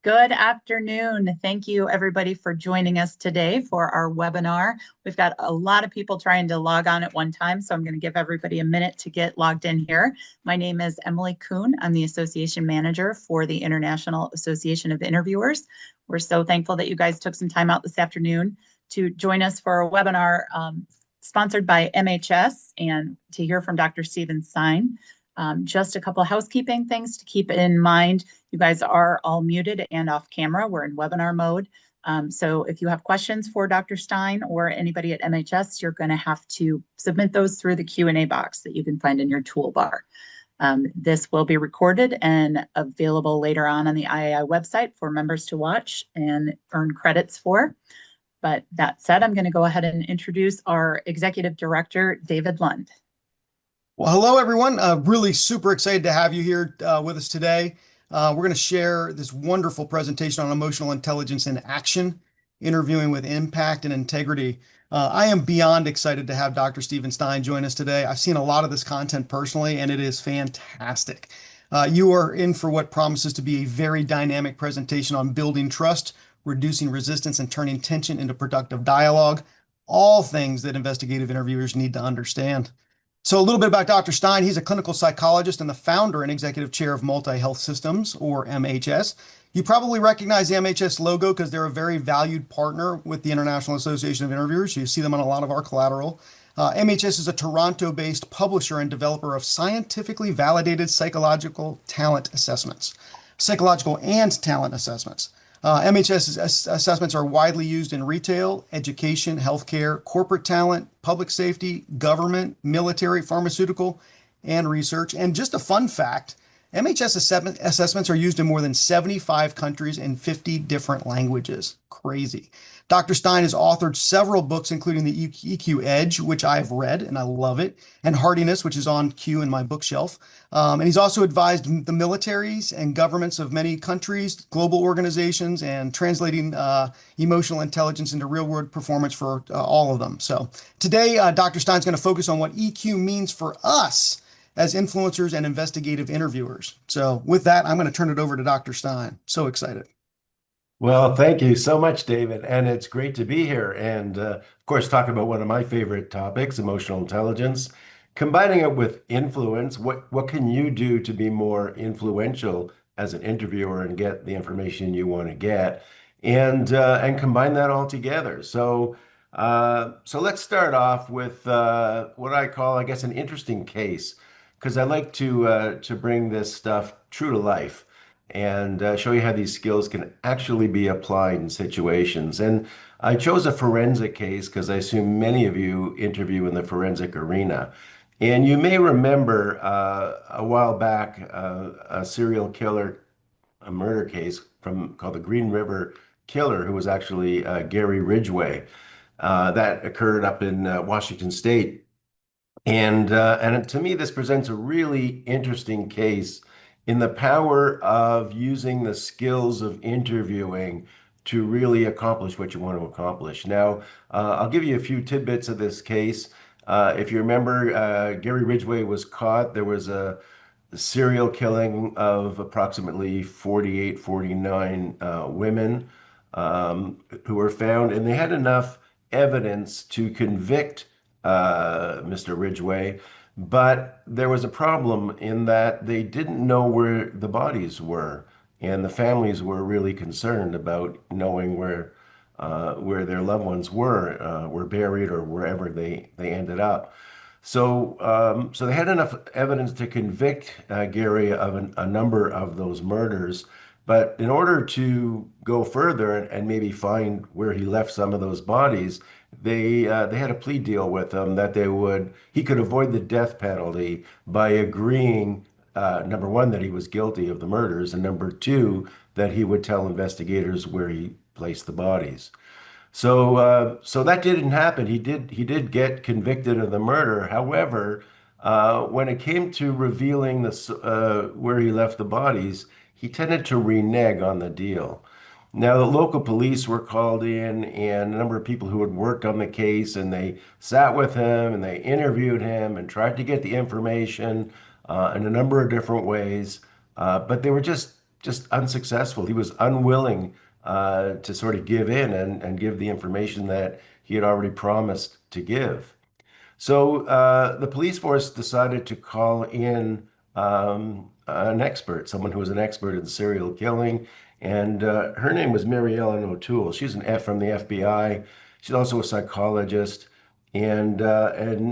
Good afternoon. Thank you, everybody, for joining us today for our webinar. We've got a lot of people trying to log on at one time, so I'm going to give everybody a minute to get logged in here. My name is Emily Kuhn. I'm the Association Manager for the International Association of Interviewers. We're so thankful that you guys took some time out this afternoon to join us for a webinar sponsored by MHS and to hear from Dr. Stein. Just a couple of housekeeping things to keep in mind. You guys are all muted and off camera. We're in webinar mode. So if you have questions for Dr. Stein or anybody at MHS, you're going to have to submit those through the Q&A box that you can find in your toolbar. This will be recorded and available later on the IAI website for members to watch and earn credits for. But that said, I'm going to go ahead and introduce our Executive Director, David Lund. Well, hello, everyone. Really super excited to have you here with us today. We're going to share this wonderful presentation on emotional intelligence in action, interviewing with impact and integrity. I am beyond excited to have Dr. Stein join us today. I've seen a lot of this content personally, and it is fantastic. You are in for what promises to be a very dynamic presentation on building trust, reducing resistance, and turning tension into productive dialogue, all things that investigative interviewers need to understand. So a little bit about Dr. Stein. He's a clinical psychologist and the founder and executive chair of Multi-Health Systems, or MHS. You probably recognize the MHS logo because they're a very valued partner with the International Association of Interviewers. You see them on a lot of our collateral. MHS is a Toronto-based publisher and developer of scientifically validated psychological and talent assessments. MHS assessments are widely used in retail, education, healthcare, corporate talent, public safety, government, military, pharmaceutical, and research. And just a fun fact, MHS assessments are used in more than 75 countries in 50 different languages. Crazy. Dr. Stein has authored several books, including the EQ Edge, which I've read and I love it, and Hardiness, which is on queue in my bookshelf. And he's also advised the militaries and governments of many countries, global organizations, and translating emotional intelligence into real-world performance for all of them. So today, Dr. Stein's going to focus on what EQ means for us as influencers and investigative interviewers. So with that, I'm going to turn it over to Dr. Stein. So excited. Well, thank you so much, David. And it's great to be here. And of course, talking about one of my favorite topics, emotional intelligence, combining it with influence. What can you do to be more influential as an interviewer and get the information you want to get, and combine that all together? So let's start off with what I call, I guess, an interesting case, because I like to bring this stuff true to life and show you how these skills can actually be applied in situations. And I chose a forensic case because I assume many of you interview in the forensic arena. And you may remember a while back a serial killer, a murder case called the Green River Killer, who was actually Gary Ridgway. That occurred up in Washington State. And to me, this presents a really interesting case in the power of using the skills of interviewing to really accomplish what you want to accomplish. Now, I'll give you a few tidbits of this case. If you remember, Gary Ridgway was caught. There was a serial killing of approximately 48, 49 women who were found, and they had enough evidence to convict Mr. Ridgway. But there was a problem in that they didn't know where the bodies were, and the families were really concerned about knowing where their loved ones were buried or wherever they ended up. So they had enough evidence to convict Gary of a number of those murders. But in order to go further and maybe find where he left some of those bodies, they had a plea deal with him that he could avoid the death penalty by agreeing, number one, that he was guilty of the murders, and number two, that he would tell investigators where he placed the bodies. So that didn't happen. He did get convicted of the murder. However, when it came to revealing where he left the bodies, he tended to renege on the deal. Now, the local police were called in, and a number of people who had worked on the case, and they sat with him and they interviewed him and tried to get the information in a number of different ways. But they were just just unsuccessful. He was unwilling to sort of give in and give the information that he had already promised to give. So the police force decided to call in an expert, someone who was an expert in serial killing, and her name was Mary Ellen O'Toole. She's an F from the FBI. She's also a psychologist, and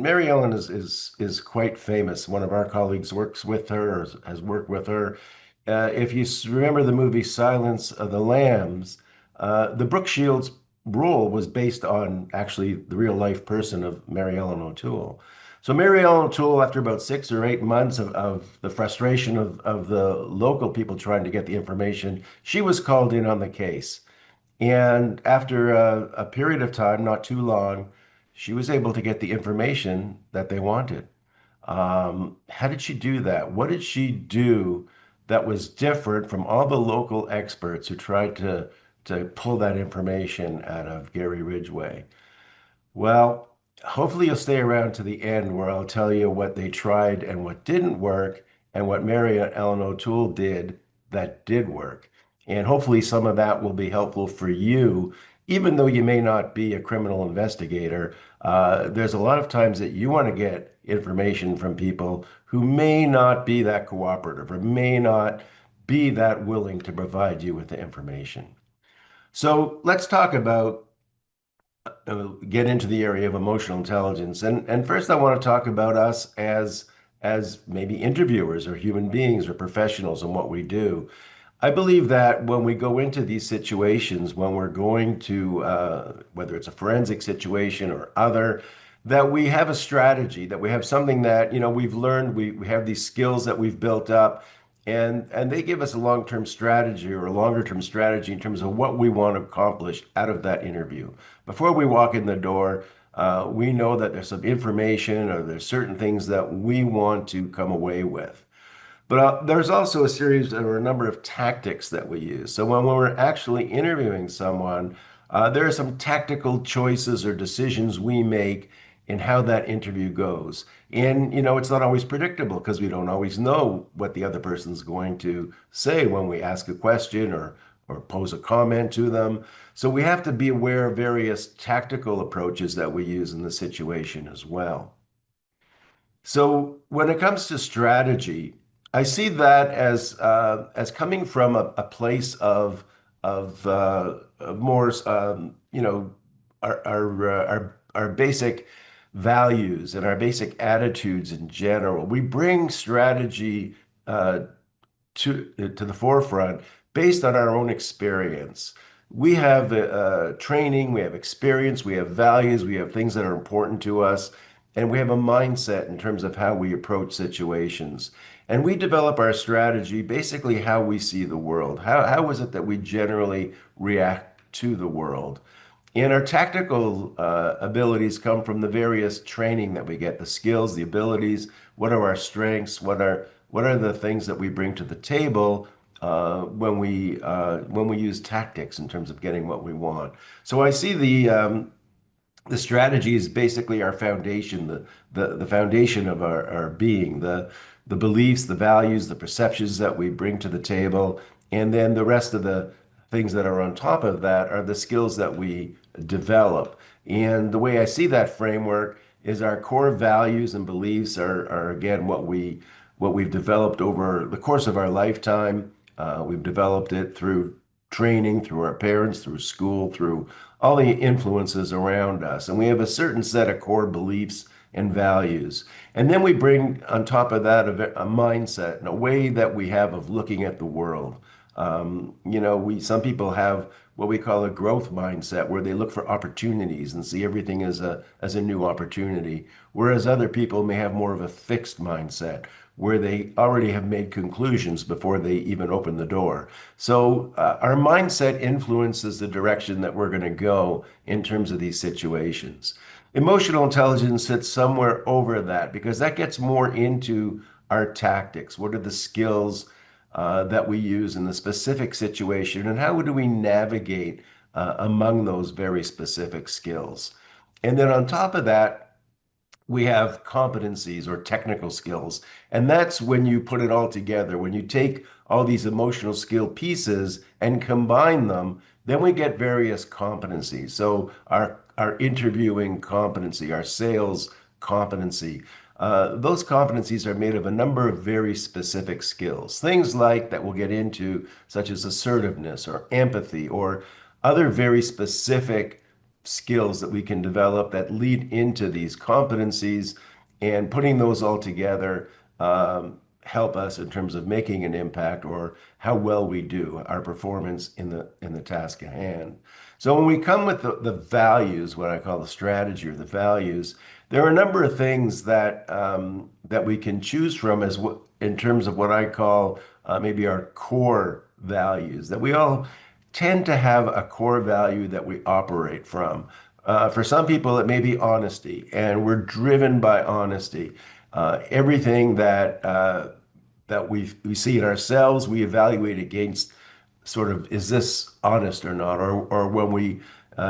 Mary Ellen is quite famous. One of our colleagues works with her, or has worked with her. If you remember the movie Silence of the Lambs, the Brooke Shields role was based on actually the real life person of Mary Ellen O'Toole. So Mary Ellen O'Toole, after about 6 or 8 months of the frustration of the local people trying to get the information, she was called in on the case. And after a period of time, not too long, she was able to get the information that they wanted. How did she do that? What did she do that was different from all the local experts who tried to pull that information out of Gary Ridgway? Well, hopefully you'll stay around to the end where I'll tell you what they tried and what didn't work, and what Mary Ellen O'Toole did that did work. And hopefully some of that will be helpful for you, even though you may not be a criminal investigator. There's a lot of times that you want to get information from people who may not be that cooperative or may not be that willing to provide you with the information. So let's talk about get into the area of emotional intelligence. And first I want to talk about us as maybe interviewers or human beings or professionals and what we do. I believe that when we go into these situations, when we're going to, whether it's a forensic situation or other, that we have a strategy, that we have something that, we've learned, we have these skills that we've built up, and they give us a long-term strategy or a longer-term strategy in terms of what we want to accomplish out of that interview. Before we walk in the door, we know that there's some information or there's certain things that we want to come away with. But there's also a series or a number of tactics that we use. So when we're actually interviewing someone, there are some tactical choices or decisions we make in how that interview goes. And, it's not always predictable because we don't always know what the other person's going to say when we ask a question or pose a comment to them. So we have to be aware of various tactical approaches that we use in the situation as well. So when it comes to strategy, I see that as coming from a place of more our basic values and our basic attitudes in general. We bring strategy to the forefront based on our own experience. We have training, we have experience, we have values, we have things that are important to us, and we have a mindset in terms of how we approach situations. And we develop our strategy basically how we see the world. How is it that we generally react to the world? And our tactical abilities come from the various training that we get, the skills, the abilities, what are our strengths, what are the things that we bring to the table when we use tactics in terms of getting what we want. So I see the strategy is basically our foundation, the foundation of our being, the beliefs, the values, the perceptions that we bring to the table, and then the rest of the things that are on top of that are the skills that we develop. And the way I see that framework is our core values and beliefs are again what we've developed over the course of our lifetime. We've developed it through training, through our parents, through school, through all the influences around us. And we have a certain set of core beliefs and values. And then we bring on top of that a mindset and a way that we have of looking at the world. Some people have what we call a growth mindset, where they look for opportunities and see everything as a new opportunity, whereas other people may have more of a fixed mindset, where they already have made conclusions before they even open the door. So our mindset influences the direction that we're going to go in terms of these situations. Emotional intelligence sits somewhere over that because that gets more into our tactics. What are the skills that we use in the specific situation, and how do we navigate among those very specific skills? And then on top of that, we have competencies or technical skills. And that's when you put it all together. When you take all these emotional skill pieces and combine them, then we get various competencies. So our interviewing competency, our sales competency, those competencies are made of a number of very specific skills. Things like that we'll get into, such as assertiveness or empathy or other very specific skills that we can develop that lead into these competencies, and putting those all together help us in terms of making an impact or how well we do our performance in the task at hand. So when we come with the values, what I call the strategy or the values, there are a number of things that that we can choose from as in terms of what I call maybe our core values that we all tend to have a core value that we operate from. For some people, it may be honesty, and we're driven by honesty. Everything that we see in ourselves, we evaluate against sort of, is this honest or not? Or when we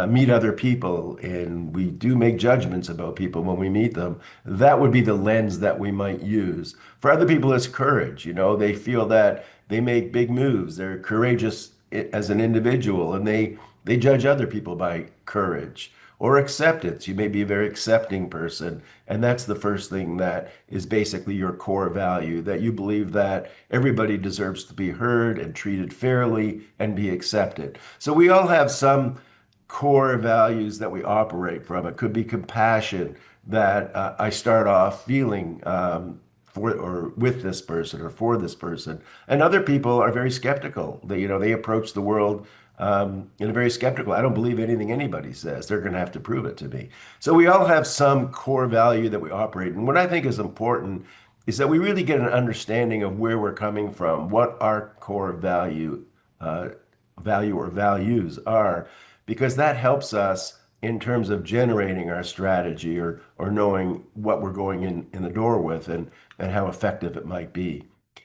meet other people and we do make judgments about people when we meet them, that would be the lens that we might use. For other people, it's courage. You know, they feel that they make big moves. They're courageous as an individual, and they judge other people by courage. Or acceptance. You may be a very accepting person, and that's the first thing that is basically your core value, that you believe that everybody deserves to be heard and treated fairly and be accepted. So we all have some core values that we operate from. It could be compassion, that I start off feeling for or with this person or for this person. And other people are very skeptical. They approach the world in a very skeptical. I don't believe anything anybody says. They're going to have to prove it to me. So we all have some core value that we operate. And what I think is important is that we really get an understanding of where we're coming from, what our core value or values are, because that helps us in terms of generating our strategy or knowing what we're going in the door with and how effective it might be.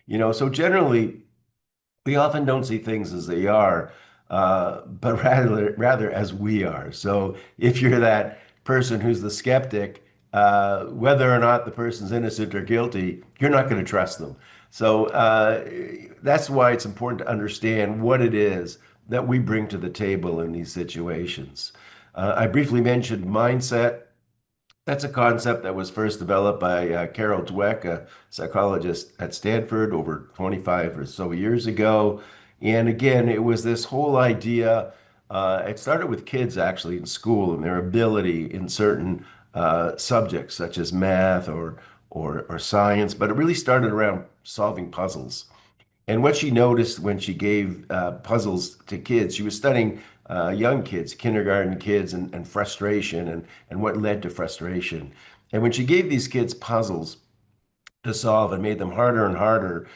So generally, we often don't see things as they are, but rather as we are. So if you're that person who's the skeptic, whether or not the person's innocent or guilty, you're not going to trust them. So that's why it's important to understand what it is that we bring to the table in these situations. I briefly mentioned mindset. That's a concept that was first developed by Carol Dweck, a psychologist at Stanford over 25 or so years ago. And again, it was this whole idea. It started with kids actually in school and their ability in certain subjects such as math or science, but it really started around solving puzzles. And what she noticed when she gave puzzles to kids, she was studying young kids, kindergarten kids, and frustration and what led to frustration. And when she gave these kids puzzles to solve and made them harder and harder,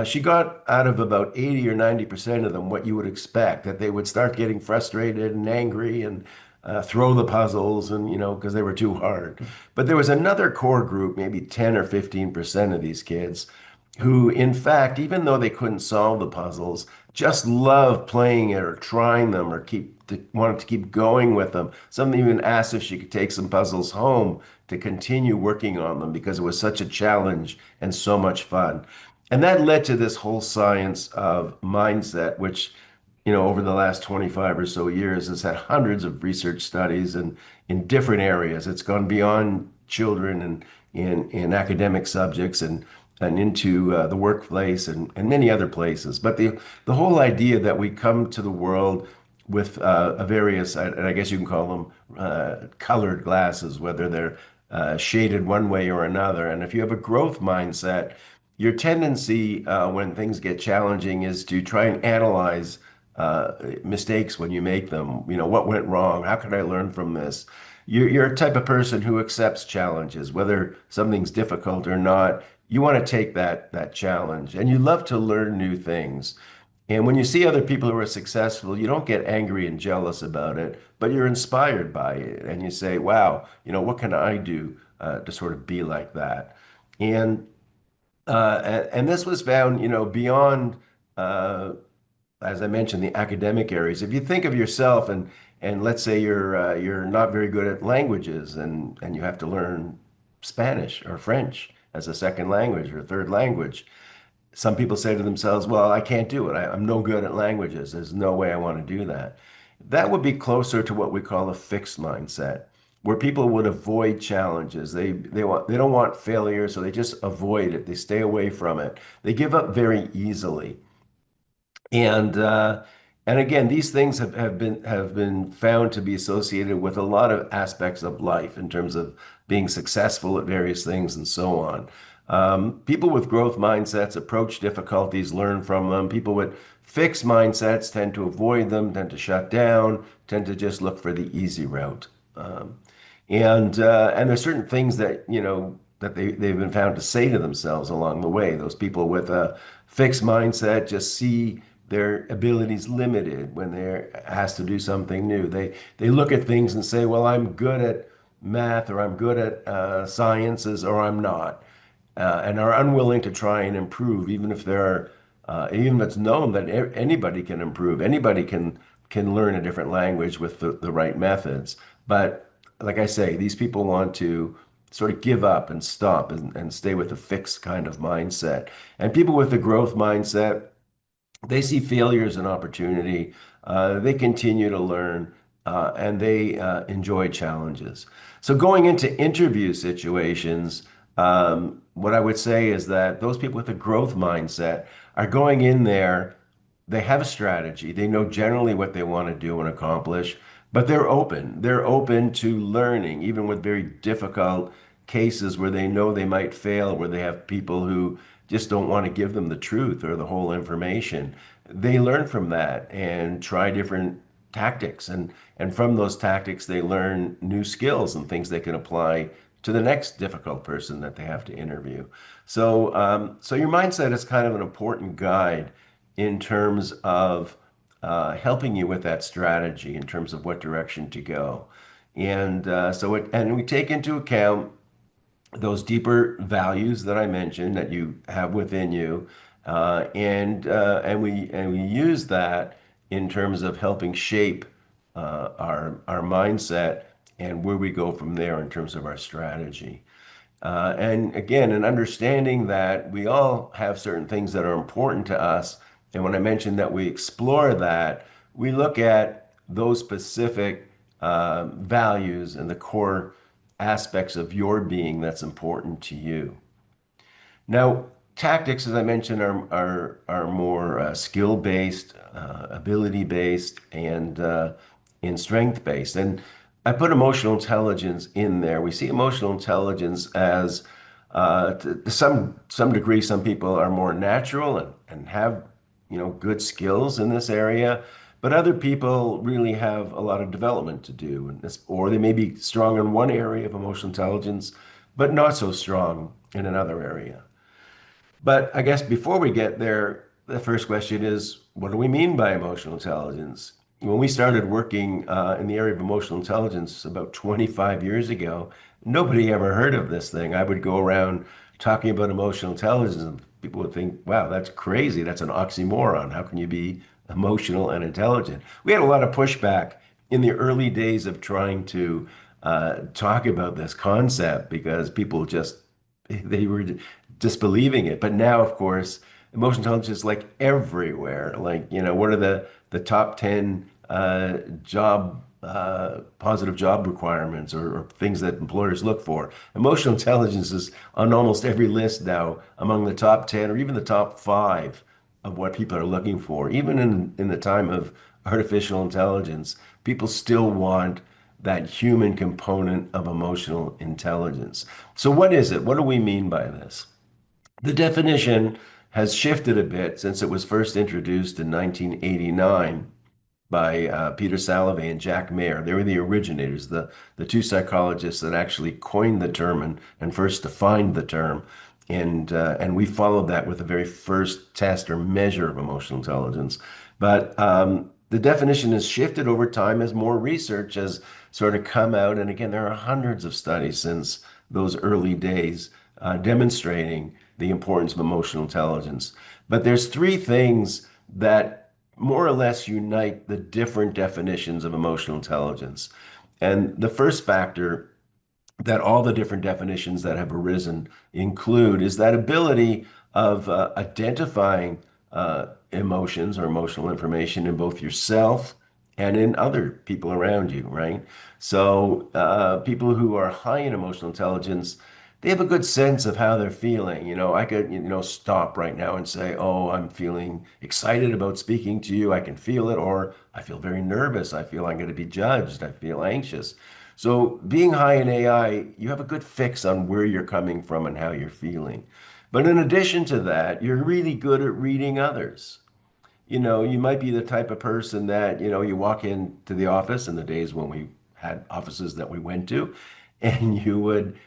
she got out of about 80 or 90% of them what you would expect, that they would start getting frustrated and angry and throw the puzzles and, because they were too hard. But there was another core group, maybe 10 or 15% of these kids who, in fact, even though they couldn't solve the puzzles, just loved playing it or trying them or wanted to keep going with them. Some even asked if she could take some puzzles home to continue working on them because it was such a challenge and so much fun. And that led to this whole science of mindset, which, over the last 25 or so years has had hundreds of research studies and in different areas. It's gone beyond children and in academic subjects and into the workplace and many other places. But the whole idea that we come to the world with a various, and I guess you can call them colored glasses, whether they're shaded one way or another. And if you have a growth mindset, your tendency when things get challenging is to try and analyze mistakes when you make them. What went wrong? How can I learn from this? You're a type of person who accepts challenges, whether something's difficult or not. You want to take that challenge, and you love to learn new things. And when you see other people who are successful, you don't get angry and jealous about it, but you're inspired by it, and you say, "Wow, what can I do to sort of be like that?" And and this was found, beyond, as I mentioned, the academic areas. If you think of yourself and let's say you're not very good at languages and you have to learn Spanish or French as a second language or third language. Some people say to themselves, well, I can't do it. I'm no good at languages. There's no way I want to do that. That would be closer to what we call a fixed mindset, where people would avoid challenges. They don't want failure, so they just avoid it. They stay away from it. They give up very easily. And and again, these things have been found to be associated with a lot of aspects of life in terms of being successful at various things and so on. People with growth mindsets approach difficulties, learn from them. People with fixed mindsets tend to avoid them, tend to shut down, tend to just look for the easy route. And there's certain things that, that they've been found to say to themselves along the way. Those people with a fixed mindset just see their abilities limited when they're asked to do something new. They look at things and say, well, I'm good at math, or I'm good at sciences, or I'm not, and are unwilling to try and improve, even if even if it's known that anybody can improve, anybody can learn a different language with the right methods. But like I say, these people want to sort of give up and stop and stay with a fixed kind of mindset. And people with the growth mindset, they see failure as an opportunity. They continue to learn, and they enjoy challenges. So going into interview situations, what I would say is that those people with a growth mindset are going in there. They have a strategy. They know generally what they want to do and accomplish, but they're open. They're open to learning, even with very difficult cases where they know they might fail, where they have people who just don't want to give them the truth or the whole information. They learn from that and try different tactics. And from those tactics, they learn new skills and things they can apply to the next difficult person that they have to interview. So your mindset is kind of an important guide in terms of helping you with that strategy, in terms of what direction to go. And we take into account those deeper values that I mentioned that you have within you, and we use that in terms of helping shape our mindset and where we go from there in terms of our strategy. And again, an understanding that we all have certain things that are important to us. And when I mentioned that we explore that, we look at those specific values and the core aspects of your being that's important to you. Now, tactics, as I mentioned, are more skill-based, ability-based, and strength-based. And I put emotional intelligence in there. We see emotional intelligence as, to some degree, some people are more natural and have, good skills in this area, but other people really have a lot of development to do, or they may be strong in one area of emotional intelligence, but not so strong in another area. But I guess before we get there, the first question is, what do we mean by emotional intelligence? When we started working in the area of emotional intelligence about 25 years ago, nobody ever heard of this thing. I would go around talking about emotional intelligence, and people would think, wow, that's crazy. That's an oxymoron. How can you be emotional and intelligent? We had a lot of pushback in the early days of trying to talk about this concept because people just they were disbelieving it. But now, of course, emotional intelligence is like everywhere. Like, what are the top 10 job positive job requirements or things that employers look for? Emotional intelligence is on almost every list now, among the top 10 or even the top 5 of what people are looking for. Even in the time of artificial intelligence, people still want that human component of emotional intelligence. So what is it? What do we mean by this? The definition has shifted a bit since it was first introduced in 1989 by Peter Salovey and Jack Mayer. They were the originators, the two psychologists that actually coined the term and first defined the term. And we followed that with the very first test or measure of emotional intelligence. But the definition has shifted over time as more research has sort of come out. And again, there are hundreds of studies since those early days demonstrating the importance of emotional intelligence. But there's 3 things that more or less unite the different definitions of emotional intelligence. And the first factor that all the different definitions that have arisen include is that ability of identifying emotions or emotional information in both yourself and in other people around you, right? So people who are high in emotional intelligence, they have a good sense of how they're feeling. I could, stop right now and say, oh, I'm feeling excited about speaking to you. I can feel it. Or I feel very nervous. I feel I'm going to be judged. I feel anxious. So being high in AI, you have a good fix on where you're coming from and how you're feeling. But in addition to that, you're really good at reading others. You might be the type of person that, you walk into the office in the days when we had offices that we went to, and you would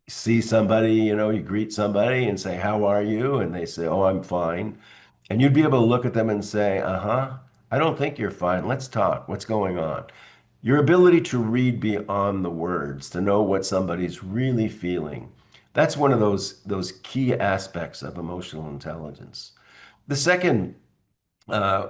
see somebody, you greet somebody and say, "How are you?" And they say, "Oh, I'm fine." And you'd be able to look at them and say, "Uh-huh, I don't think you're fine. Let's talk. What's going on?" Your ability to read beyond the words, to know what somebody's really feeling, that's one of those key aspects of emotional intelligence. The second uh,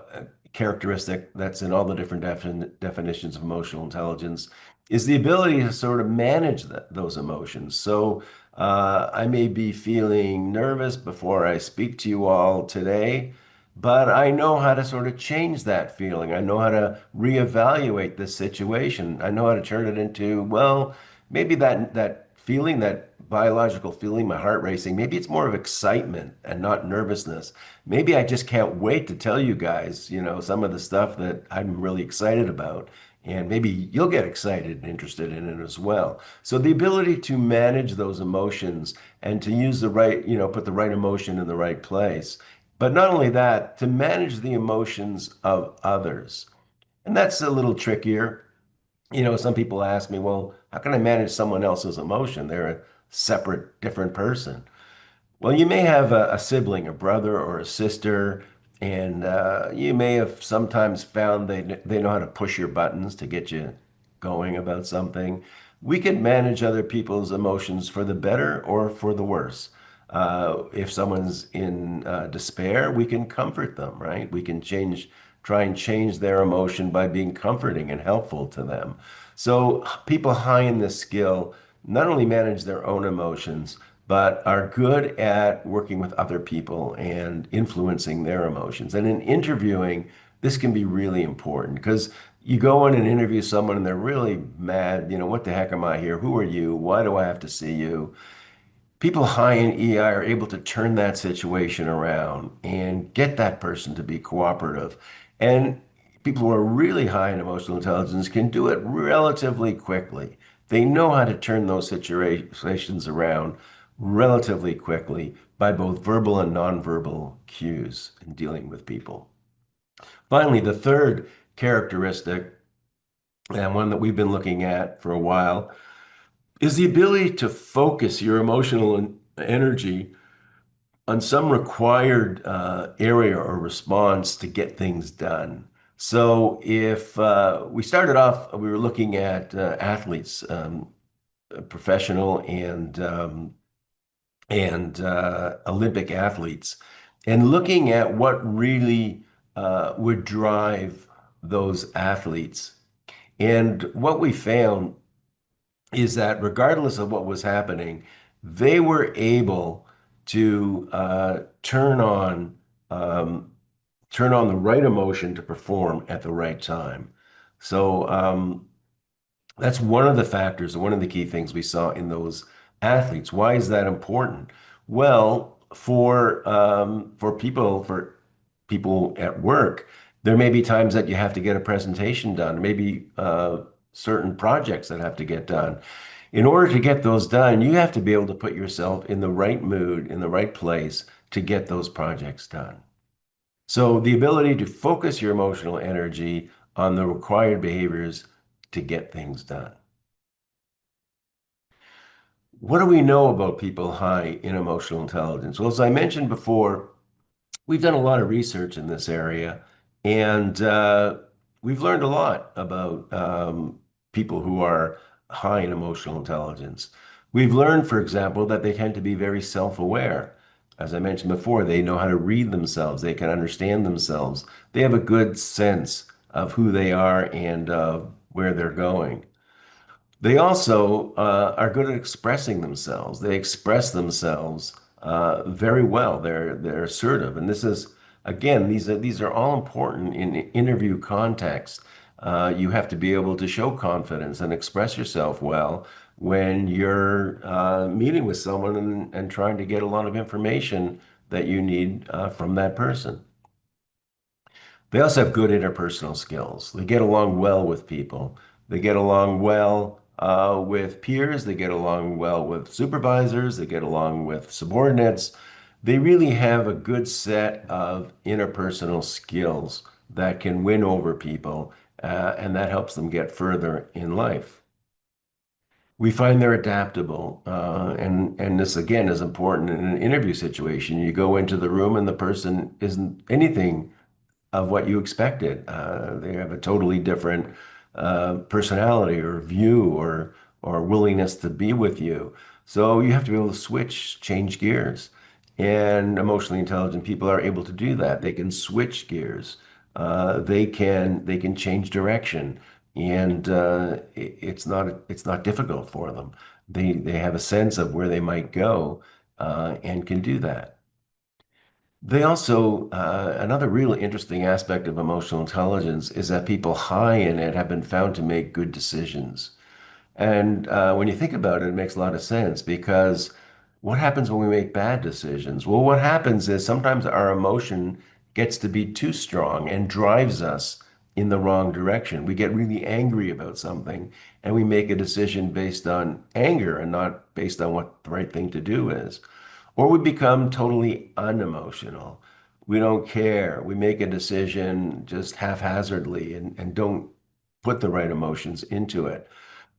characteristic that's in all the different definitions of emotional intelligence is the ability to sort of manage those emotions. So I may be feeling nervous before I speak to you all today, but I know how to sort of change that feeling. I know how to reevaluate this situation. I know how to turn it into, well, maybe that feeling, that biological feeling, my heart racing, maybe it's more of excitement and not nervousness. Maybe I just can't wait to tell you guys, some of the stuff that I'm really excited about. And maybe you'll get excited and interested in it as well. So the ability to manage those emotions and to use the right, put the right emotion in the right place. But not only that, to manage the emotions of others. And that's a little trickier. Some people ask me, well, how can I manage someone else's emotion? They're a separate, different person. Well, you may have a sibling, a brother or a sister, and you may have sometimes found they know how to push your buttons to get you going about something. We can manage other people's emotions for the better or for the worse. If someone's in despair, we can comfort them, right? We can try and change their emotion by being comforting and helpful to them. So people high in this skill not only manage their own emotions, but are good at working with other people and influencing their emotions. And in interviewing, this can be really important because you go in and interview someone and they're really mad. What the heck am I here? Who are you? Why do I have to see you? People high in EI are able to turn that situation around and get that person to be cooperative. And people who are really high in emotional intelligence can do it relatively quickly. They know how to turn those situations around relatively quickly by both verbal and nonverbal cues in dealing with people. Finally, the third characteristic, and one that we've been looking at for a while, is the ability to focus your emotional energy on some required area or response to get things done. So if we started off, we were looking at athletes, professional and Olympic athletes, and looking at what really would drive those athletes. And what we found is that regardless of what was happening, they were able to um, turn on the right emotion to perform at the right time. So that's one of the factors, one of the key things we saw in those athletes. Why is that important? Well, for people at work, there may be times that you have to get a presentation done, maybe certain projects that have to get done. In order to get those done, you have to be able to put yourself in the right mood, in the right place to get those projects done. So the ability to focus your emotional energy on the required behaviors to get things done. What do we know about people high in emotional intelligence? Well, as I mentioned before, we've done a lot of research in this area, and we've learned a lot about people who are high in emotional intelligence. We've learned, for example, that they tend to be very self-aware. As I mentioned before, they know how to read themselves, they can understand themselves, they have a good sense of who they are and where they're going. They also are good at expressing themselves. They express themselves very well. They're assertive, and this is again these are all important in interview context. You have to be able to show confidence and express yourself well when you're meeting with someone and trying to get a lot of information that you need from that person. They also have good interpersonal skills. They get along well with people. They get along well with peers. They get along well with supervisors. They get along with subordinates. They really have a good set of interpersonal skills that can win over people, and that helps them get further in life. We find they're adaptable, and this again is important in an interview situation. You go into the room and the person isn't anything of what you expected. They have a totally different personality or view or willingness to be with you. So you have to be able to switch, change gears. And emotionally intelligent people are able to do that. They can switch gears. They can change direction, and it's not difficult for them. They have a sense of where they might go and can do that. They also, another really interesting aspect of emotional intelligence is that people high in it have been found to make good decisions. And when you think about it, it makes a lot of sense because what happens when we make bad decisions? Well, what happens is sometimes our emotion gets to be too strong and drives us in the wrong direction. We get really angry about something and we make a decision based on anger and not based on what the right thing to do is. Or we become totally unemotional. We don't care. We make a decision just haphazardly and don't put the right emotions into it.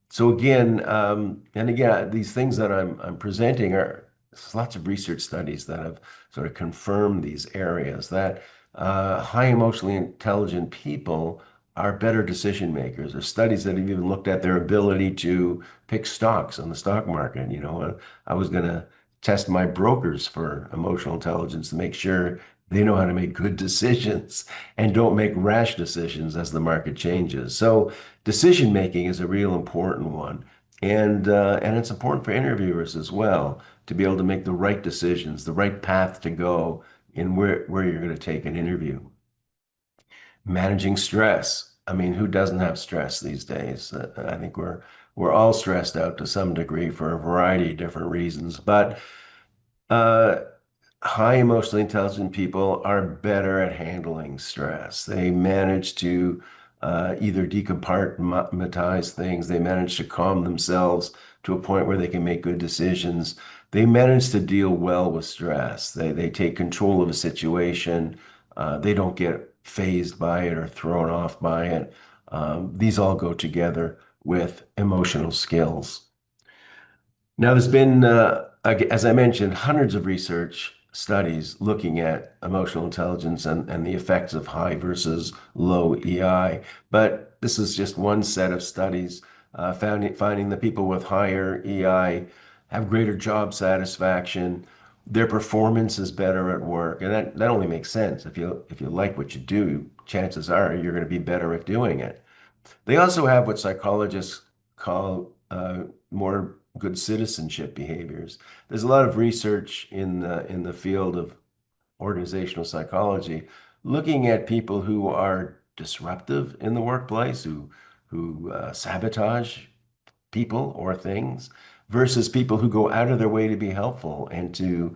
So again, and again, these things that I'm presenting are there's lots of research studies that have sort of confirmed these areas that high emotionally intelligent people are better decision makers. There's studies that have even looked at their ability to pick stocks on the stock market. I was going to test my brokers for emotional intelligence to make sure they know how to make good decisions and don't make rash decisions as the market changes. So decision making is a real important one, and it's important for interviewers as well to be able to make the right decisions, the right path to go in where you're going to take an interview. Managing stress. I mean, who doesn't have stress these days? I think we're all stressed out to some degree for a variety of different reasons, but uh, high emotionally intelligent people are better at handling stress. They manage to either decompartmentize things, they manage to calm themselves to a point where they can make good decisions. They manage to deal well with stress. They take control of a situation. They don't get phased by it or thrown off by it. These all go together with emotional skills. Now, there's been, as I mentioned, hundreds of research studies looking at emotional intelligence and the effects of high versus low EI. But this is just one set of studies finding that people with higher EI have greater job satisfaction. Their performance is better at work, and that only makes sense. If you like what you do, chances are you're going to be better at doing it. They also have what psychologists call more good citizenship behaviors. There's a lot of research in the field of organizational psychology looking at people who are disruptive in the workplace, who sabotage people or things versus people who go out of their way to be helpful and to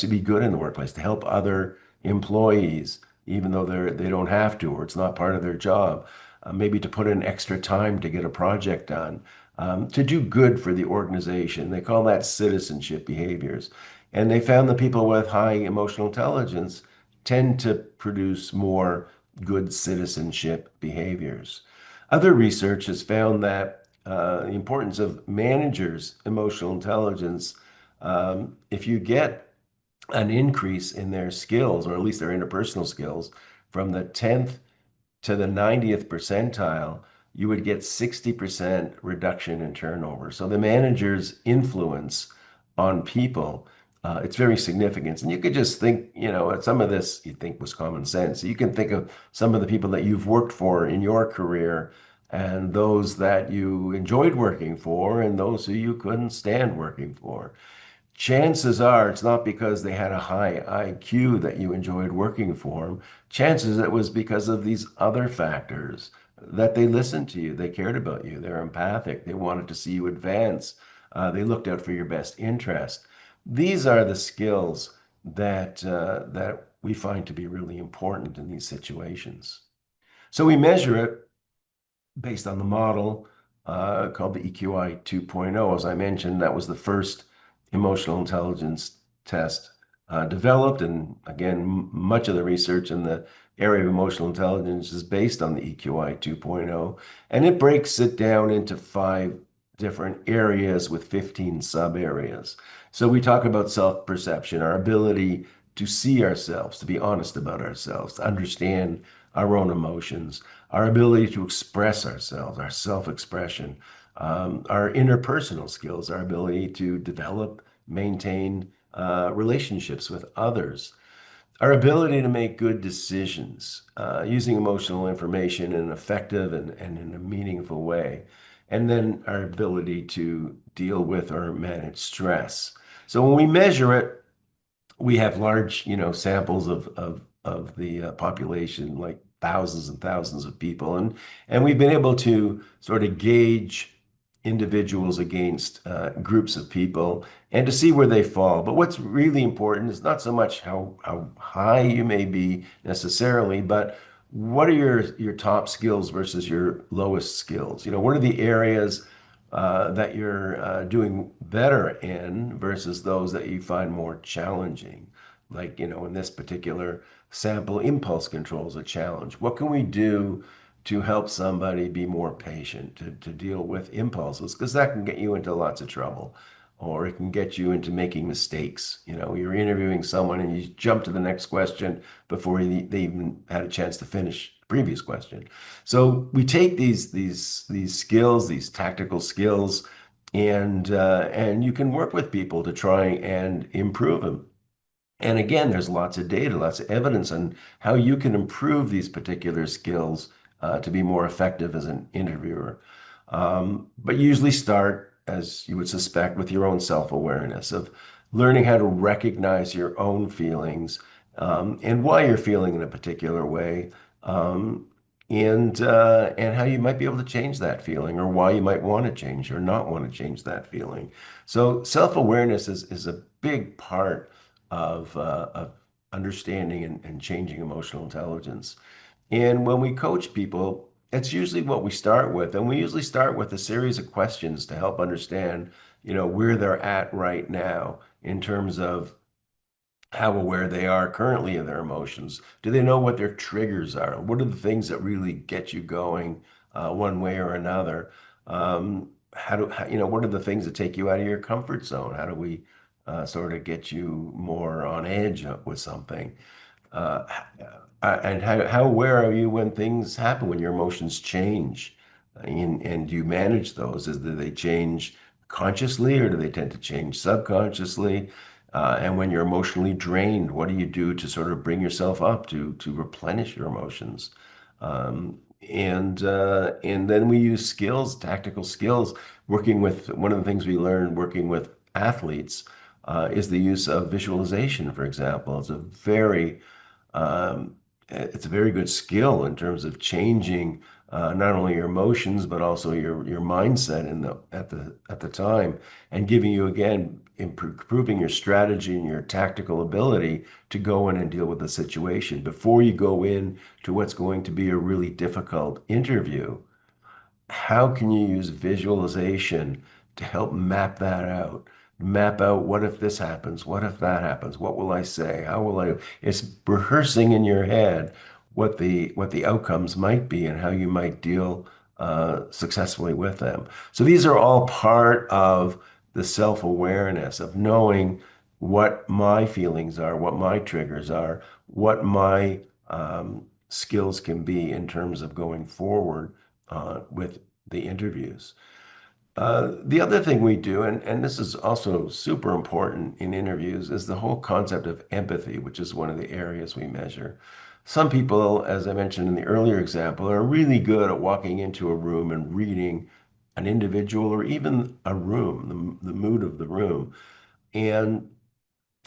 be good in the workplace, to help other employees, even though they don't have to or it's not part of their job. Maybe to put in extra time to get a project done, to do good for the organization. They call that citizenship behaviors. And they found that people with high emotional intelligence tend to produce more good citizenship behaviors. Other research has found that the importance of managers' emotional intelligence, if you get an increase in their skills, or at least their interpersonal skills, from the 10th to the 90th percentile, you would get 60% reduction in turnover. So the manager's influence on people, it's very significant. And you could just think, some of this you think was common sense. You can think of some of the people that you've worked for in your career and those that you enjoyed working for and those who you couldn't stand working for. Chances are it's not because they had a high IQ that you enjoyed working for them. Chances it was because of these other factors that they listened to you, they cared about you, they're empathic, they wanted to see you advance, they looked out for your best interest. These are the skills that we find to be really important in these situations. So we measure it based on the model called the EQI 2.0. As I mentioned, that was the first emotional intelligence test developed. And again, much of the research in the area of emotional intelligence is based on the EQI 2.0. And it breaks it down into 5 different areas with 15 sub areas. So we talk about self-perception, our ability to see ourselves, to be honest about ourselves, to understand our own emotions, our ability to express ourselves, our self-expression, our interpersonal skills, our ability to develop, maintain relationships with others, our ability to make good decisions, using emotional information in an effective and in a meaningful way, and then our ability to deal with or manage stress. So when we measure it, we have large, samples of the population, like thousands and thousands of people, and we've been able to sort of gauge individuals against groups of people and to see where they fall. But what's really important is not so much how high you may be necessarily, but what are your top skills versus your lowest skills? What are the areas that you're doing better in versus those that you find more challenging. Like, in this particular sample, impulse control is a challenge. What can we do to help somebody be more patient, to deal with impulses? Because that can get you into lots of trouble, or it can get you into making mistakes. You're interviewing someone and you jump to the next question before they even had a chance to finish the previous question. So we take these skills, these tactical skills, and you can work with people to try and improve them. And again, there's lots of data, lots of evidence on how you can improve these particular skills to be more effective as an interviewer. But usually start, as you would suspect, with your own self-awareness of learning how to recognize your own feelings and why you're feeling in a particular way, and how you might be able to change that feeling, or why you might want to change or not want to change that feeling. So self-awareness is a big part of understanding and changing emotional intelligence. And when we coach people, it's usually what we start with. And we usually start with a series of questions to help understand, where they're at right now in terms of how aware they are currently of their emotions. Do they know what their triggers are? What are the things that really get you going one way or another? What are the things that take you out of your comfort zone? How do we sort of get you more on edge with something? Uh, and how aware are you when things happen, when your emotions change? And do you manage those? Do they change consciously or do they tend to change subconsciously? And when you're emotionally drained, what do you do to sort of bring yourself up to replenish your emotions? And then we use skills, tactical skills, working with one of the things we learned working with athletes is the use of visualization, for example. Um, it's a very good skill in terms of changing not only your emotions but also your mindset at the time, and giving you again improving your strategy and your tactical ability to go in and deal with the situation before you go in to what's going to be a really difficult interview. How can you use visualization to help map that out? Map out, what if this happens? What if that happens? What will I say? How will I? It's rehearsing in your head what the outcomes might be and how you might deal successfully with them. So these are all part of the self-awareness of knowing what my feelings are, what my triggers are, what my skills can be in terms of going forward with the interviews. The other thing we do, and this is also super important in interviews, is the whole concept of empathy, which is one of the areas we measure. some people, as I mentioned in the earlier example, are really good at walking into a room and reading an individual or even a room, the mood of the room. And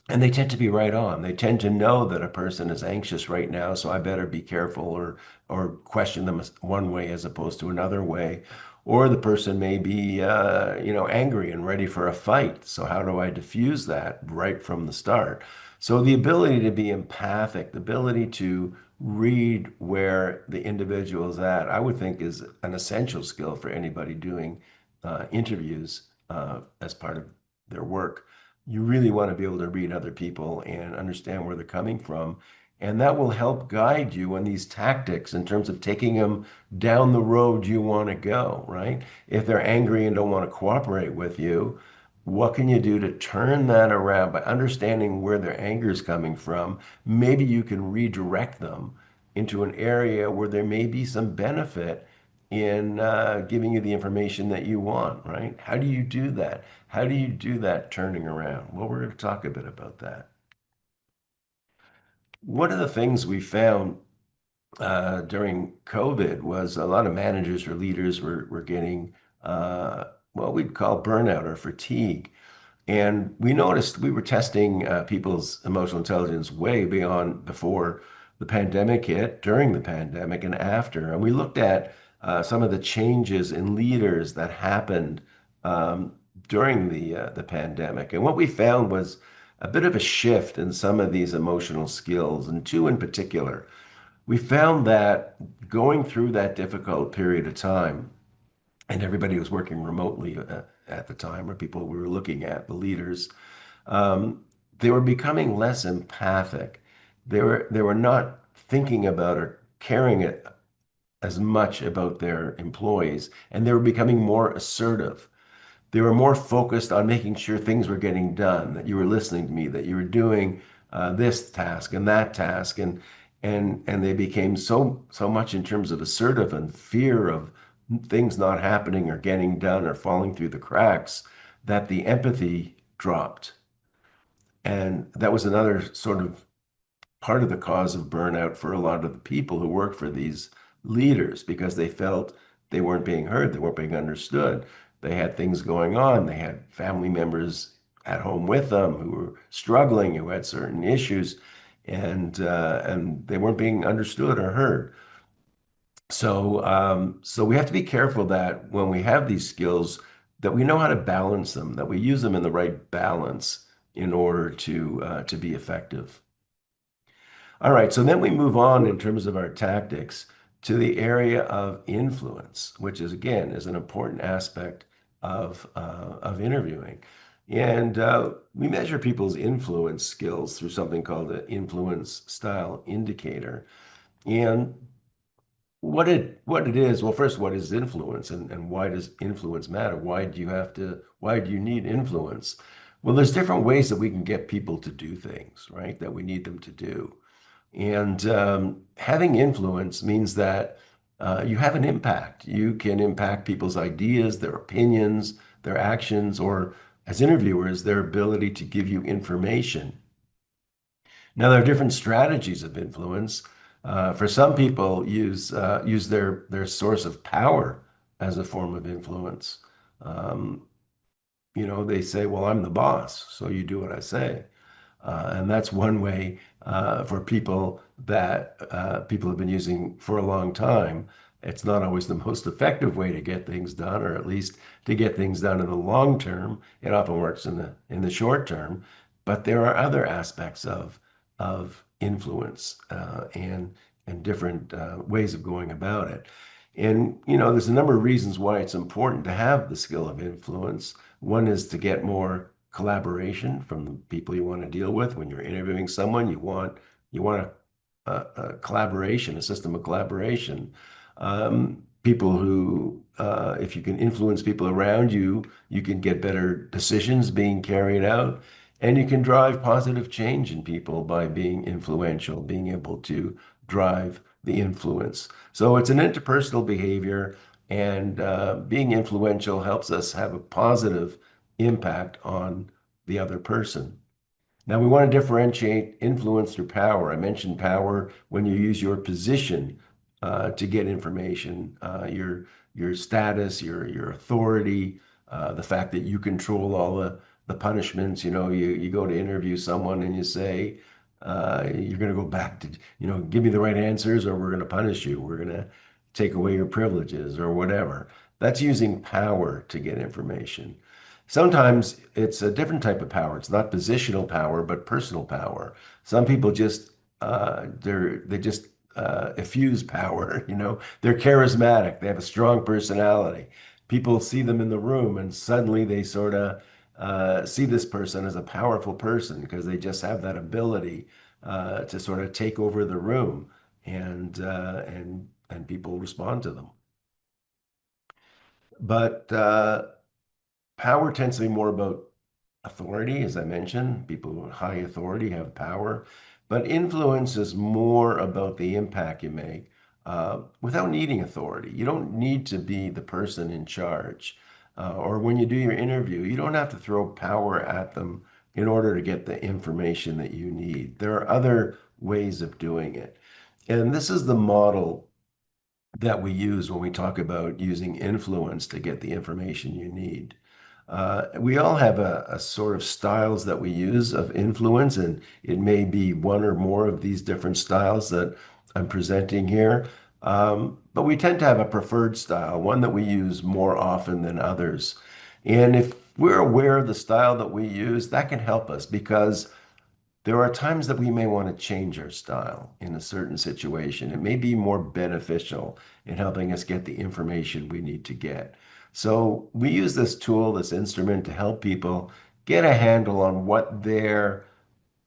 and they tend to be right on. They tend to know that a person is anxious right now, so I better be careful or question them one way as opposed to another way. Or the person may be, angry and ready for a fight. So how do I diffuse that right from the start? So the ability to be empathic, the ability to read where the individual is at, I would think is an essential skill for anybody doing interviews as part of their work. You really want to be able to read other people and understand where they're coming from. And that will help guide you on these tactics in terms of taking them down the road you want to go, right? If they're angry and don't want to cooperate with you, what can you do to turn that around by understanding where their anger is coming from? Maybe you can redirect them into an area where there may be some benefit in giving you the information that you want, right? How do you do that? How do you do that turning around? Well, we're going to talk a bit about that. One of the things we found during COVID was a lot of managers or leaders were getting what we'd call burnout or fatigue. And we noticed we were testing people's emotional intelligence way beyond before the pandemic hit, during the pandemic, and after. And we looked at some of the changes in leaders that happened during the pandemic. And what we found was a bit of a shift in some of these emotional skills, and two in particular. We found that going through that difficult period of time, and everybody was working remotely at the time, or people we were looking at, the leaders, they were becoming less empathic. They were not thinking about or caring as much about their employees, and they were becoming more assertive. They were more focused on making sure things were getting done, that you were listening to me, that you were doing this task and that task, and they became so much in terms of assertive and fear of things not happening or getting done or falling through the cracks that the empathy dropped. And that was another sort of part of the cause of burnout for a lot of the people who work for these leaders because they felt they weren't being heard, they weren't being understood. They had things going on, they had family members at home with them who were struggling, who had certain issues, and they weren't being understood or heard. So we have to be careful that when we have these skills, that we know how to balance them, that we use them in the right balance in order to be effective. All right, so then we move on in terms of our tactics to the area of influence, which is again is an important aspect of interviewing. And we measure people's influence skills through something called the influence style indicator. And what it is, well, first, what is influence and why does influence matter? Why do you need influence? Well, there's different ways that we can get people to do things, right? That we need them to do. And having influence means that you have an impact. You can impact people's ideas, their opinions, their actions, or as interviewers, their ability to give you information. Now, there are different strategies of influence. For some people, use their source of power as a form of influence. Um, they say, "Well, I'm the boss, so you do what I say." And that's one way for people that people have been using for a long time. It's not always the most effective way to get things done, or at least to get things done in the long term. It often works in the short term, but there are other aspects of influence and different ways of going about it. And there's a number of reasons why it's important to have the skill of influence. One is to get more collaboration from the people you want to deal with. When you're interviewing someone, you want a collaboration, a system of collaboration. People who, if you can influence people around you, you can get better decisions being carried out, and you can drive positive change in people by being influential, being able to drive the influence. So it's an interpersonal behavior, and being influential helps us have a positive impact on the other person. Now, we want to differentiate influence through power. I mentioned power when you use your position to get information, your status, your authority, the fact that you control all the punishments. You go to interview someone and you say, you're going to go back to, give me the right answers or we're going to punish you. We're going to take away your privileges or whatever. That's using power to get information. Sometimes it's a different type of power. It's not positional power, but personal power. Some people just they just effuse power. They're charismatic. They have a strong personality. People see them in the room, and suddenly they sort of see this person as a powerful person because they just have that ability to sort of take over the room, and people respond to them. But power tends to be more about authority, as I mentioned. People with high authority have power, but influence is more about the impact you make without needing authority. You don't need to be the person in charge. Or when you do your interview, you don't have to throw power at them in order to get the information that you need. There are other ways of doing it. And this is the model that we use when we talk about using influence to get the information you need. We all have a sort of styles that we use of influence, and it may be one or more of these different styles that I'm presenting here. But we tend to have a preferred style, one that we use more often than others. And if we're aware of the style that we use, that can help us because there are times that we may want to change our style in a certain situation. It may be more beneficial in helping us get the information we need to get. So we use this tool, this instrument to help people get a handle on what their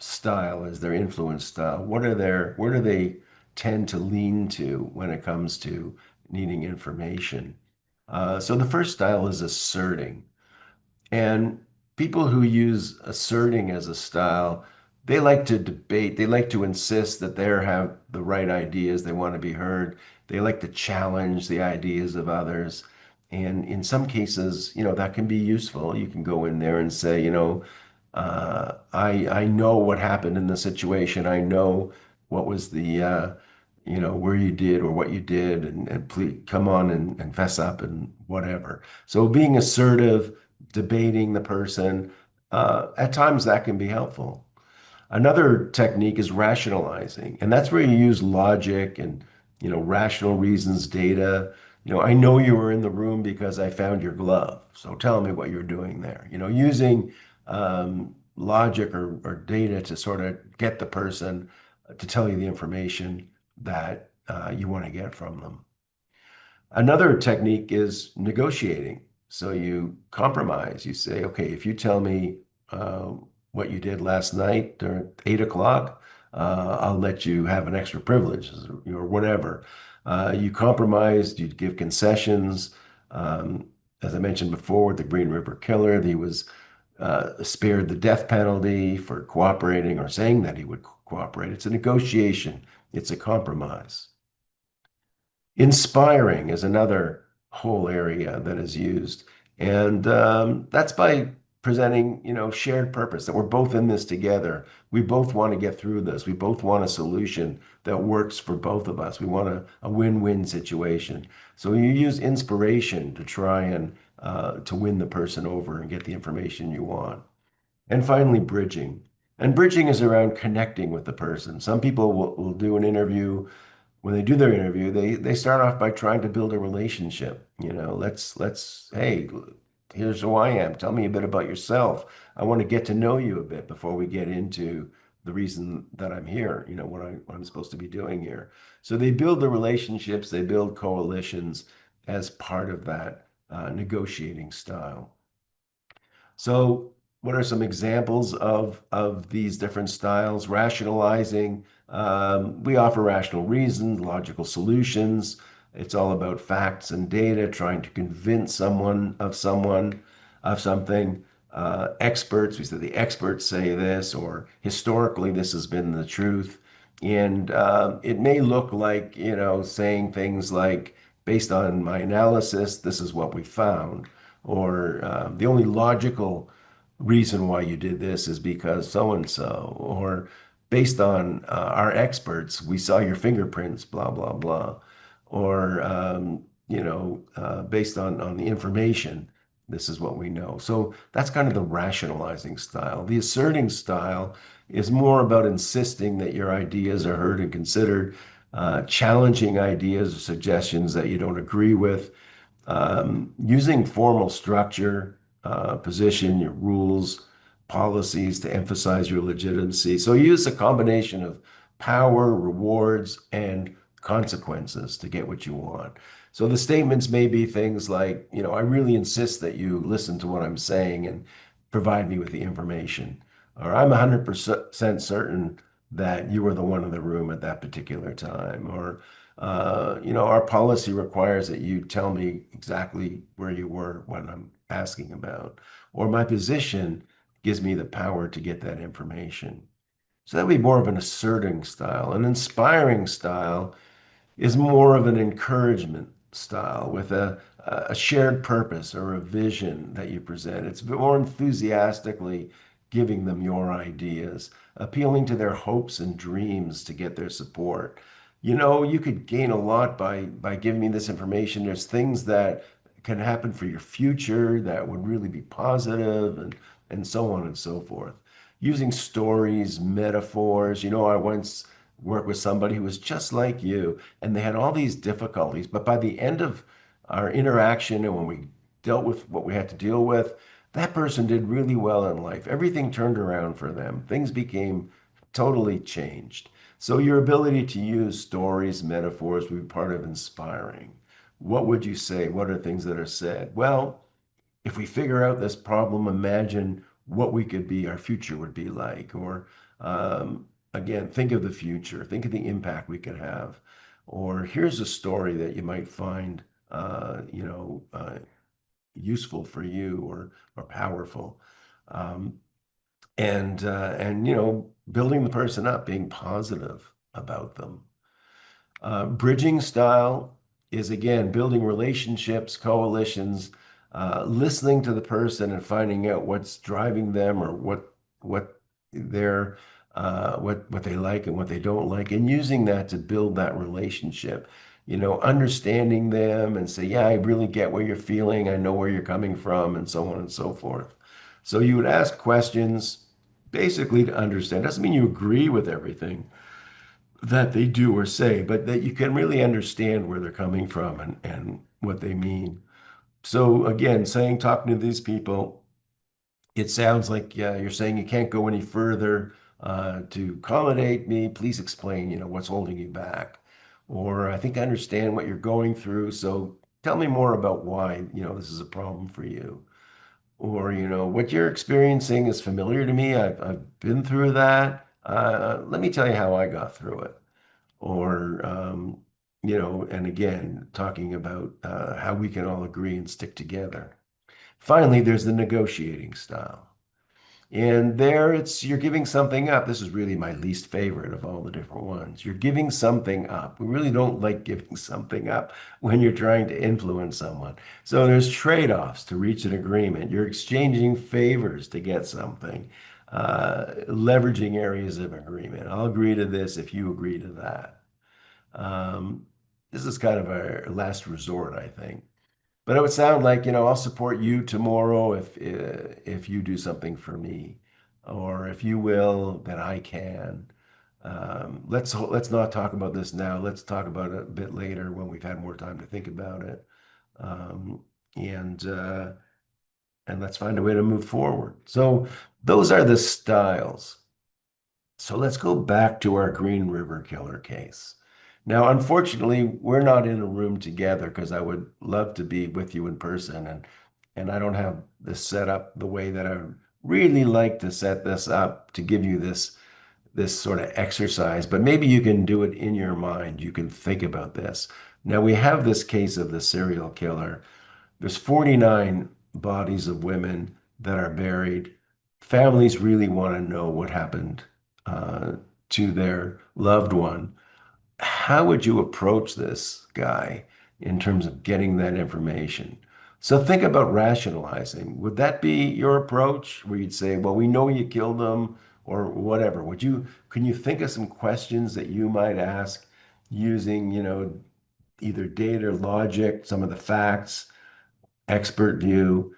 style is, their influence style. Where do they tend to lean to when it comes to needing information? So the first style is asserting. And people who use asserting as a style, they like to debate. They like to insist that they have the right ideas. They want to be heard. They like to challenge the ideas of others. And in some cases, that can be useful. You can go in there and say, I know what happened in the situation. I know what was where you did or what you did, and please come on and fess up and whatever. So being assertive, debating the person, at times that can be helpful. Another technique is rationalizing, and that's where you use logic and rational reasons, data. I know you were in the room because I found your glove. So tell me what you're doing there. Using logic or data to sort of get the person to tell you the information that you want to get from them. Another technique is negotiating. So you compromise. You say, okay, if you tell me what you did last night during 8 o'clock, I'll let you have an extra privilege or whatever. You compromised, you give concessions. As I mentioned before, with the Green River Killer, he was spared the death penalty for cooperating or saying that he would cooperate. It's a negotiation. It's a compromise. Inspiring is another whole area that is used. And that's by presenting, shared purpose, that we're both in this together. We both want to get through this. We both want a solution that works for both of us. We want a win-win situation. So you use inspiration to try and to win the person over and get the information you want. And finally, bridging. And bridging is around connecting with the person. Some people will do an interview. When they do their interview, they start off by trying to build a relationship. Hey, here's who I am. Tell me a bit about yourself. I want to get to know you a bit before we get into the reason that I'm here, what I'm supposed to be doing here. So they build the relationships, they build coalitions as part of that negotiating style. So what are some examples of these different styles? Rationalizing. We offer rational reasons, logical solutions. It's all about facts and data, trying to convince someone of something. Experts, we say the experts say this, or historically this has been the truth. And it may look like, saying things like, based on my analysis, this is what we found, or the only logical reason why you did this is because so and so, or based on our experts, we saw your fingerprints, blah, blah, blah. Or, based on the information, this is what we know. So that's kind of the rationalizing style. The asserting style is more about insisting that your ideas are heard and considered, challenging ideas or suggestions that you don't agree with, using formal structure, position, your rules, policies to emphasize your legitimacy. So use a combination of power, rewards, and consequences to get what you want. So the statements may be things like, I really insist that you listen to what I'm saying and provide me with the information. Or I'm 100% certain that you were the one in the room at that particular time. Or our policy requires that you tell me exactly where you were when I'm asking about, or my position gives me the power to get that information. So that would be more of an asserting style. An inspiring style is more of an encouragement style with a shared purpose or a vision that you present. It's more enthusiastically giving them your ideas, appealing to their hopes and dreams to get their support. You could gain a lot by giving me this information. There's things that can happen for your future that would really be positive and so on and so forth. Using stories, metaphors. I once worked with somebody who was just like you, and they had all these difficulties. But by the end of our interaction and when we dealt with what we had to deal with, that person did really well in life. Everything turned around for them. Things became totally changed. So your ability to use stories, metaphors would be part of inspiring. What would you say? What are things that are said? Well, if we figure out this problem, imagine what we could be, our future would be like. Or again, think of the future, think of the impact we could have. Or here's a story that you might find, useful for you or powerful. Um, and building the person up, being positive about them. Bridging style is again building relationships, coalitions, listening to the person and finding out what's driving them or what they're what they like and what they don't like, and using that to build that relationship. Understanding them and say, yeah, I really get what you're feeling. I know where you're coming from, and so on and so forth. So you would ask questions basically to understand. Doesn't mean you agree with everything that they do or say, but that you can really understand where they're coming from and what they mean. So again, talking to these people, it sounds like, yeah, you're saying you can't go any further to accommodate me. Please explain, what's holding you back. Or I think I understand what you're going through. So tell me more about why, this is a problem for you. Or, what you're experiencing is familiar to me. I've been through that. Let me tell you how I got through it. Or and again, talking about how we can all agree and stick together. Finally, there's the negotiating style. And there you're giving something up. This is really my least favorite of all the different ones. You're giving something up. We really don't like giving something up when you're trying to influence someone. So there's trade-offs to reach an agreement. You're exchanging favors to get something, leveraging areas of agreement. I'll agree to this if you agree to that. This is kind of a last resort, I think. But it would sound like, I'll support you tomorrow if you do something for me, or if you will, then I can. Let's not talk about this now. Let's talk about it a bit later when we've had more time to think about it, um, and uh, and let's find a way to move forward. So those are the styles. So let's go back to our Green River Killer case. Now, unfortunately, we're not in a room together because I would love to be with you in person, and I don't have this set up the way that I would really like to set this up to give you this sort of exercise, but maybe you can do it in your mind. You can think about this. Now, we have this case of the serial killer. There's 49 bodies of women that are buried. Families really want to know what happened uh, to their loved one. How would you approach this guy in terms of getting that information? So think about rationalizing. Would that be your approach where you'd say, well, we know you killed them or whatever? Can you think of some questions that you might ask using, either data, logic, some of the facts, expert view,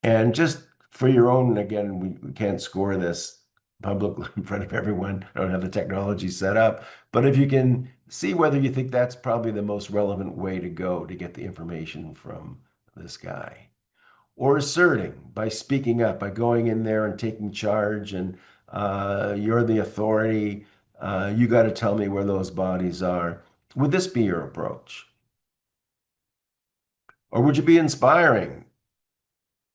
and just for your own, again, we can't score this publicly in front of everyone. I don't have the technology set up, but if you can see whether you think that's probably the most relevant way to go to get the information from this guy. Or asserting by speaking up, by going in there and taking charge, and you're the authority. You got to tell me where those bodies are. Would this be your approach? Or would you be inspiring?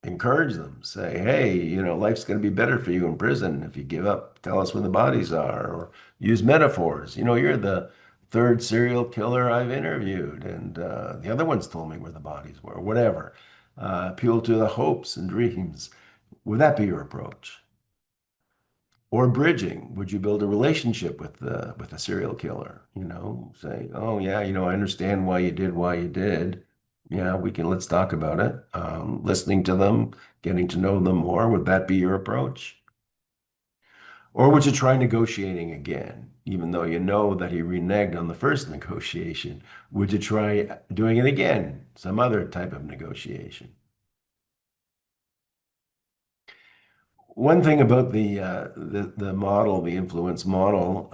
Encourage them, say, hey, life's going to be better for you in prison if you give up, tell us where the bodies are, or use metaphors. You're the third serial killer I've interviewed, and the other ones told me where the bodies were, whatever. Appeal to the hopes and dreams. Would that be your approach? Or bridging, would you build a relationship with the serial killer? Say, oh yeah, I understand why you did. Yeah, let's talk about it. Listening to them, getting to know them more. Would that be your approach? Or would you try negotiating again, even though you know that he reneged on the first negotiation? Would you try doing it again, some other type of negotiation? One thing about the model, the influence model,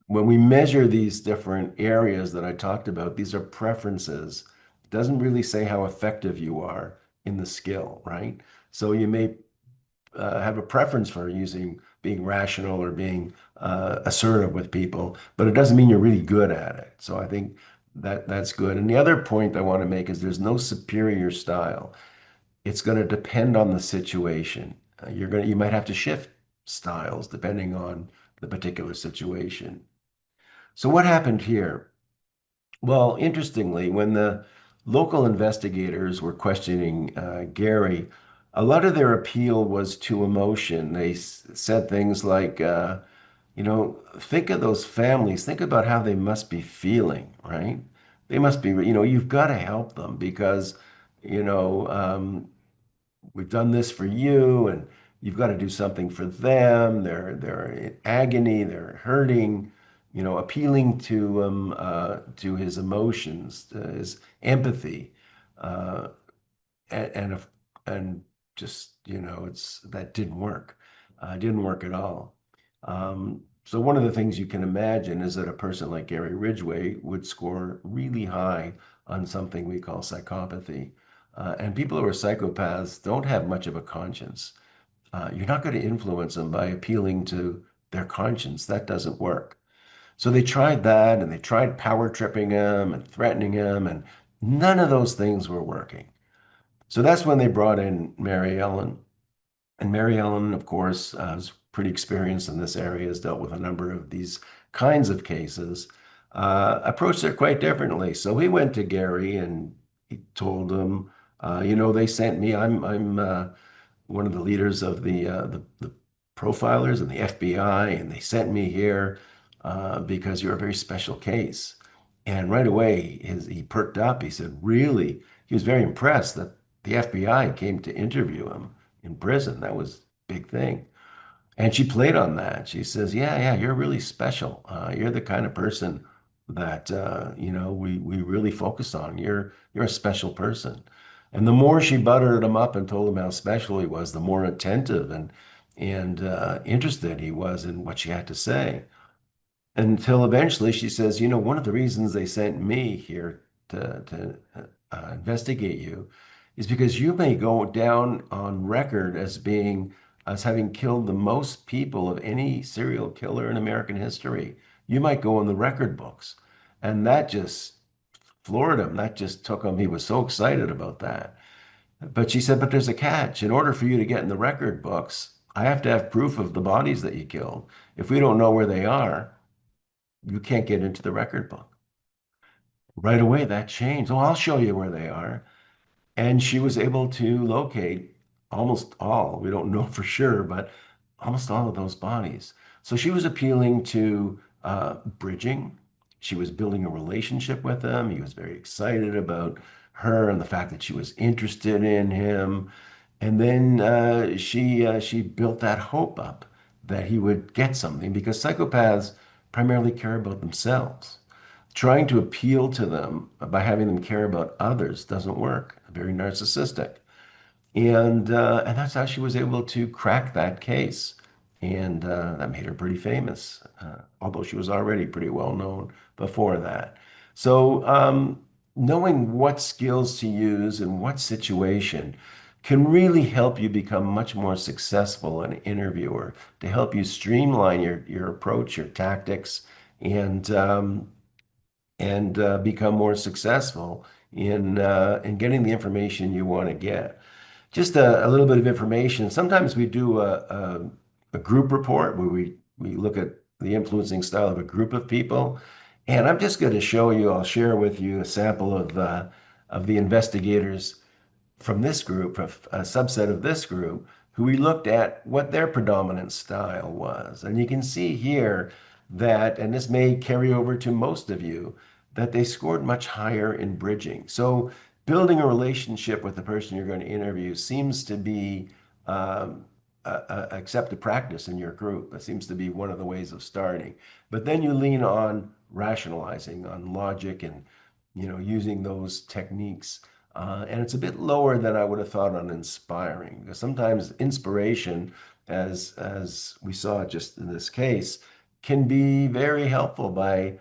when we measure these different areas that I talked about, these are preferences. It doesn't really say how effective you are in the skill, right? So you may have a preference for being rational or being assertive with people, but it doesn't mean you're really good at it. So I think that's good. And the other point I want to make is there's no superior style. It's going to depend on the situation. You might have to shift styles depending on the particular situation. So what happened here? Well, interestingly, when the local investigators were questioning Gary, a lot of their appeal was to emotion. They said things like, think of those families. Think about how they must be feeling, right? They must be, you've got to help them because, you know, we've done this for you, and you've got to do something for them. They're in agony, they're hurting, appealing to his emotions, to his empathy, uh, and if, and just it's that didn't work. Didn't work at all. So one of the things you can imagine is that a person like Gary Ridgway would score really high on something we call psychopathy. And people who are psychopaths don't have much of a conscience. You're not going to influence them by appealing to their conscience. That doesn't work. So they tried that, and they tried power tripping him and threatening him, and none of those things were working. So that's when they brought in Mary Ellen. And Mary Ellen, of course, is pretty experienced in this area, has dealt with a number of these kinds of cases, approached it quite differently. So he went to Gary and he told him, they sent me. I'm one of the leaders of the profilers and the FBI, and they sent me here because you're a very special case. And right away, he perked up. He said, really? He was very impressed that the FBI came to interview him in prison. That was a big thing. And she played on that. She says, yeah, you're really special. You're the kind of person that, we really focus on. You're a special person. And the more she buttered him up and told him how special he was, the more attentive and interested he was in what she had to say. Until eventually she says, one of the reasons they sent me here to investigate you is because you may go down on record as having killed the most people of any serial killer in American history. You might go in the record books. And that just floored him. That just took him. He was so excited about that. But she said, but there's a catch. In order for you to get in the record books, I have to have proof of the bodies that you killed. If we don't know where they are, you can't get into the record book. Right away, that changed. Oh, I'll show you where they are. And she was able to locate almost all, we don't know for sure, but almost all of those bodies. So she was appealing to bridging. She was building a relationship with them. He was very excited about her and the fact that she was interested in him. And then she built that hope up that he would get something because psychopaths primarily care about themselves. Trying to appeal to them by having them care about others doesn't work. Very narcissistic. And that's how she was able to crack that case. And that made her pretty famous, although she was already pretty well known before that. So knowing what skills to use in what situation can really help you become much more successful an interviewer, to help you streamline your approach, your tactics, and become more successful in getting the information you want to get. Just a little bit of information. Sometimes we do a group report where we look at the influencing style of a group of people. And I'm just going to show you, I'll share with you a sample of the investigators from this group, a subset of this group, who we looked at what their predominant style was. And you can see here that, and this may carry over to most of you, that they scored much higher in bridging. So building a relationship with the person you're going to interview seems to be accepted practice in your group. That seems to be one of the ways of starting. But then you lean on rationalizing, on logic, and using those techniques. And it's a bit lower than I would have thought on inspiring, because sometimes inspiration, as we saw just in this case, can be very helpful by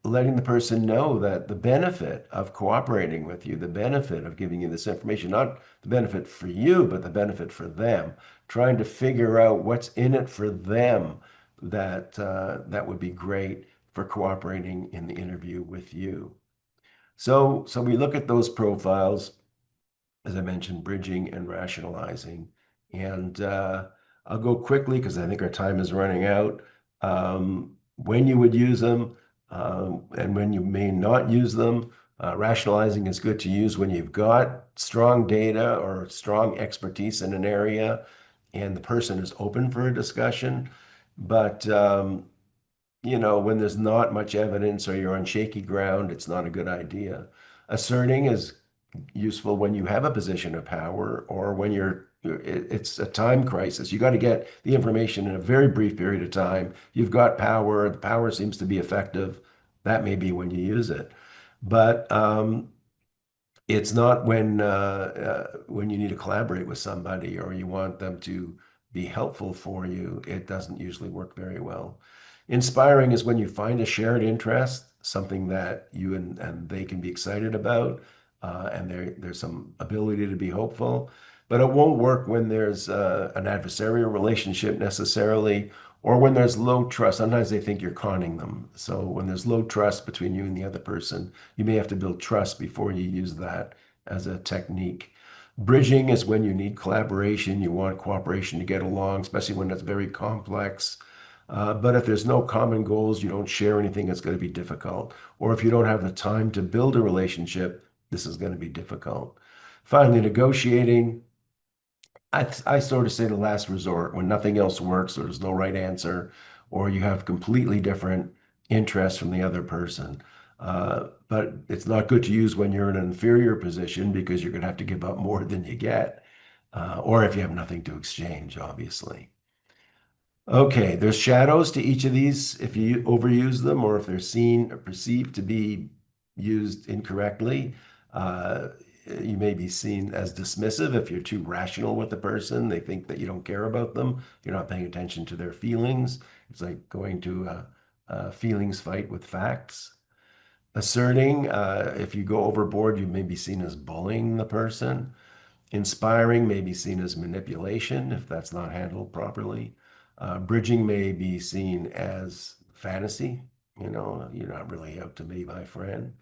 letting the person know that the benefit of cooperating with you, the benefit of giving you this information, not the benefit for you, but the benefit for them, trying to figure out what's in it for them that would be great for cooperating in the interview with you. So we look at those profiles, as I mentioned, bridging and rationalizing. And I'll go quickly because I think our time is running out. When you would use them and when you may not use them. Rationalizing is good to use when you've got strong data or strong expertise in an area and the person is open for a discussion. But when there's not much evidence or you're on shaky ground, it's not a good idea. Asserting is useful when you have a position of power or when it's a time crisis. You got to get the information in a very brief period of time. You've got power, the power seems to be effective. That may be when you use it. But it's not when you need to collaborate with somebody or you want them to be helpful for you. It doesn't usually work very well. Inspiring is when you find a shared interest, something that you and they can be excited about, and there's some ability to be hopeful. But it won't work when there's an adversarial relationship necessarily, or when there's low trust. Sometimes they think you're conning them. So when there's low trust between you and the other person, you may have to build trust before you use that as a technique. Bridging is when you need collaboration, you want cooperation to get along, especially when it's very complex. But if there's no common goals, you don't share anything, it's going to be difficult. Or if you don't have the time to build a relationship, this is going to be difficult. Finally, negotiating. I sort of say the last resort when nothing else works or there's no right answer, or you have completely different interests from the other person. But it's not good to use when you're in an inferior position because you're going to have to give up more than you get, or if you have nothing to exchange, obviously. Okay, there's shadows to each of these if you overuse them or if they're seen or perceived to be used incorrectly. You may be seen as dismissive if you're too rational with the person. They think that you don't care about them. You're not paying attention to their feelings. It's like going to a feelings fight with facts. Asserting, if you go overboard, you may be seen as bullying the person. Inspiring may be seen as manipulation if that's not handled properly. Bridging may be seen as fantasy. You're not really out to me, my friend.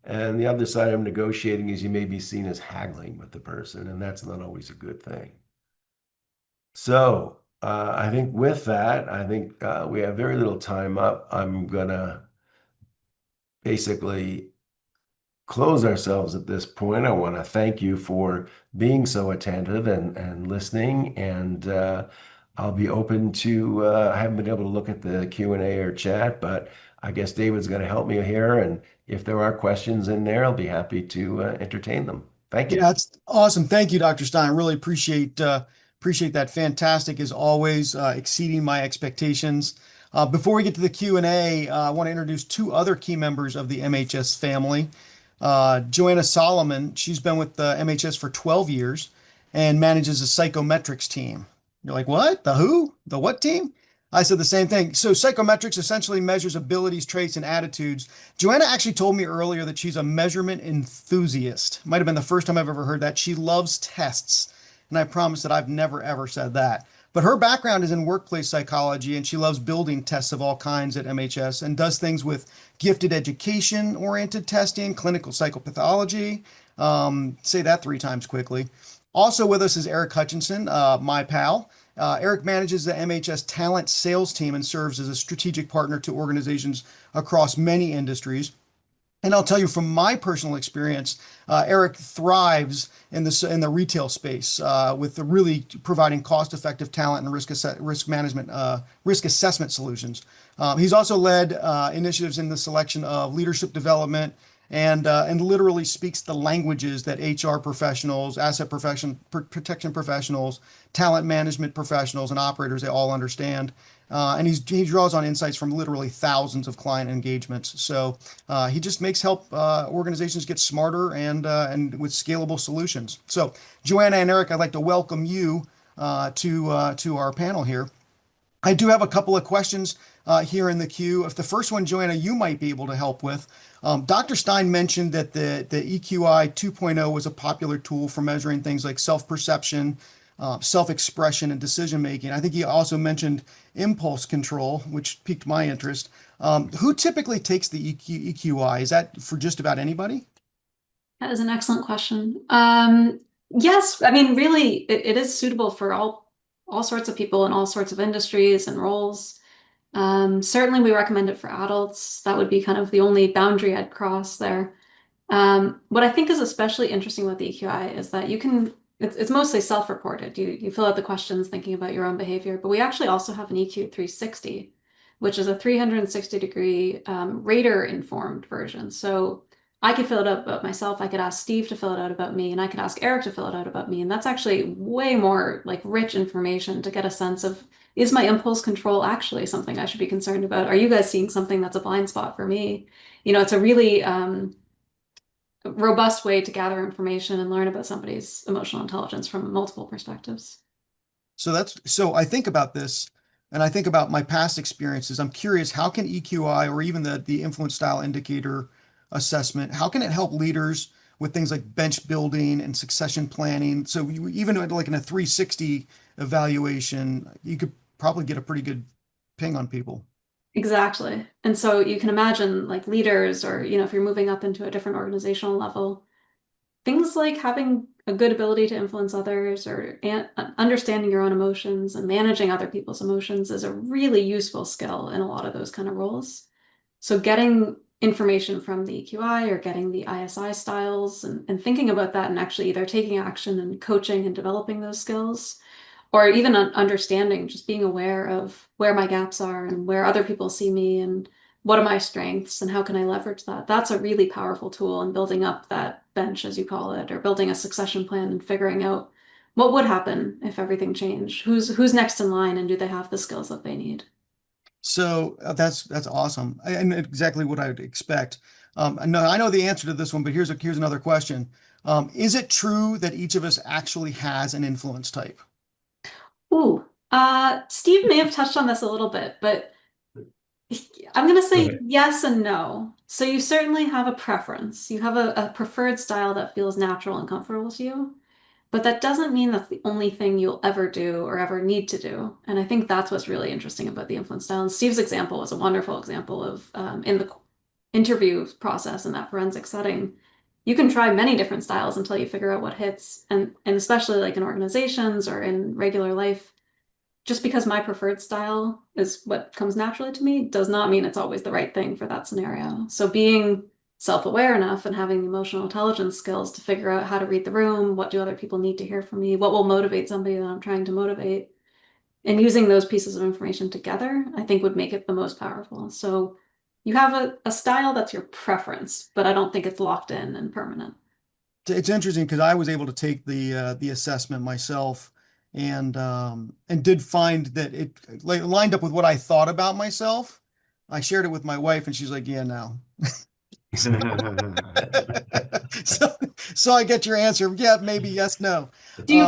And the other side of negotiating is you may be seen as haggling with the person, and that's not always a good thing. So I think with that, I think we have very little time up. I'm gonna basically close ourselves at this point. I want to thank you for being so attentive and listening. And I'll be open to, I haven't been able to look at the Q&A or chat, but I guess David's going to help me here. And if there are questions in there, I'll be happy to entertain them. Thank Yeah, you. that's awesome. Thank you, Dr. Stein. Really appreciate that. Fantastic as always, exceeding my expectations. Before we get to the Q&A, I want to introduce two other key members of the MHS family. Joanna Solomon, she's been with the MHS for 12 years and manages a psychometrics team. You're like, what? The who? The what team? I said the same thing. So psychometrics essentially measures abilities, traits, and attitudes. Joanna actually told me earlier that she's a measurement enthusiast. Might have been the first time I've ever heard that. She loves tests. And I promise that I've never ever said that. But her background is in workplace psychology, and she loves building tests of all kinds at MHS and does things with gifted education oriented testing, clinical psychopathology. Say that three times quickly. Also with us is Eric Hutchinson, my pal. Eric manages the MHS talent sales team and serves as a strategic partner to organizations across many industries. And I'll tell you from my personal experience, Eric thrives in the retail space with the really providing cost-effective talent and risk management, risk assessment solutions. He's also led initiatives in the selection of leadership development and literally speaks the languages that HR professionals, protection professionals, talent management professionals, and operators they all understand. And he draws on insights from literally thousands of client engagements. So he just makes help organizations get smarter and with scalable solutions. So Joanna and Eric, I'd like to welcome you to our panel here. I do have a couple of questions here in the queue. If the first one, Joanna, you might be able to help with. Dr. Stein mentioned that the EQI 2.0 was a popular tool for measuring things like self-perception, self-expression, and decision-making. I think he also mentioned impulse control, which piqued my interest. Who typically takes the EQI? Is that for just about anybody? That is an excellent question. Yes, I mean, really, it is suitable for all sorts of people in all sorts of industries and roles. Certainly, we recommend it for adults. That would be kind of the only boundary I'd cross there. What I think is especially interesting with the EQI is that it's mostly self-reported. You fill out the questions thinking about your own behavior, but we actually also have an EQ 360, which is a 360-degree rater-informed version. So I could fill it out about myself, I could ask Steve to fill it out about me, and I could ask Eric to fill it out about me. And that's actually way more like rich information to get a sense of, is my impulse control actually something I should be concerned about? Are you guys seeing something that's a blind spot for me? It's a really robust way to gather information and learn about somebody's emotional intelligence from multiple perspectives. So I think about this and I think about my past experiences. I'm curious, how can EQI or even the influence style indicator assessment, how can it help leaders with things like bench building and succession planning? So even like in a 360 evaluation, you could probably get a pretty good ping on people. Exactly. And so you can imagine like leaders or, if you're moving up into a different organizational level, things like having a good ability to influence others or understanding your own emotions and managing other people's emotions is a really useful skill in a lot of those kind of roles. So getting information from the EQI or getting the ISI styles and thinking about that and actually either taking action and coaching and developing those skills, or even understanding, just being aware of where my gaps are and where other people see me and what are my strengths and how can I leverage that. That's a really powerful tool in building up that bench, as you call it, or building a succession plan and figuring out what would happen if everything changed. Who's next in line and do they have the skills that they need? So that's awesome and exactly what I would expect. I know the answer to this one, but here's another question. Is it true that each of us actually has an influence type? Ooh, Steve may have touched on this a little bit, but I'm going to say yes and no. So you certainly have a preference. You have a preferred style that feels natural and comfortable to you, but that doesn't mean that's the only thing you'll ever do or ever need to do. And I think that's what's really interesting about the influence style. And Steve's example was a wonderful example of in the interview process in that forensic setting. You can try many different styles until you figure out what hits. And especially like in organizations or in regular life, just because my preferred style is what comes naturally to me does not mean it's always the right thing for that scenario. So being self-aware enough and having the emotional intelligence skills to figure out how to read the room, what do other people need to hear from me, what will motivate somebody that I'm trying to motivate, And using those pieces of information together, I think would make it the most powerful. So you have a style that's your preference, but I don't think it's locked in and permanent. It's interesting because I was able to take the assessment myself and did find that it lined up with what I thought about myself. I shared it with my wife and she's like, yeah, no. So, so I get your answer. Yeah, maybe, yes, no. Do you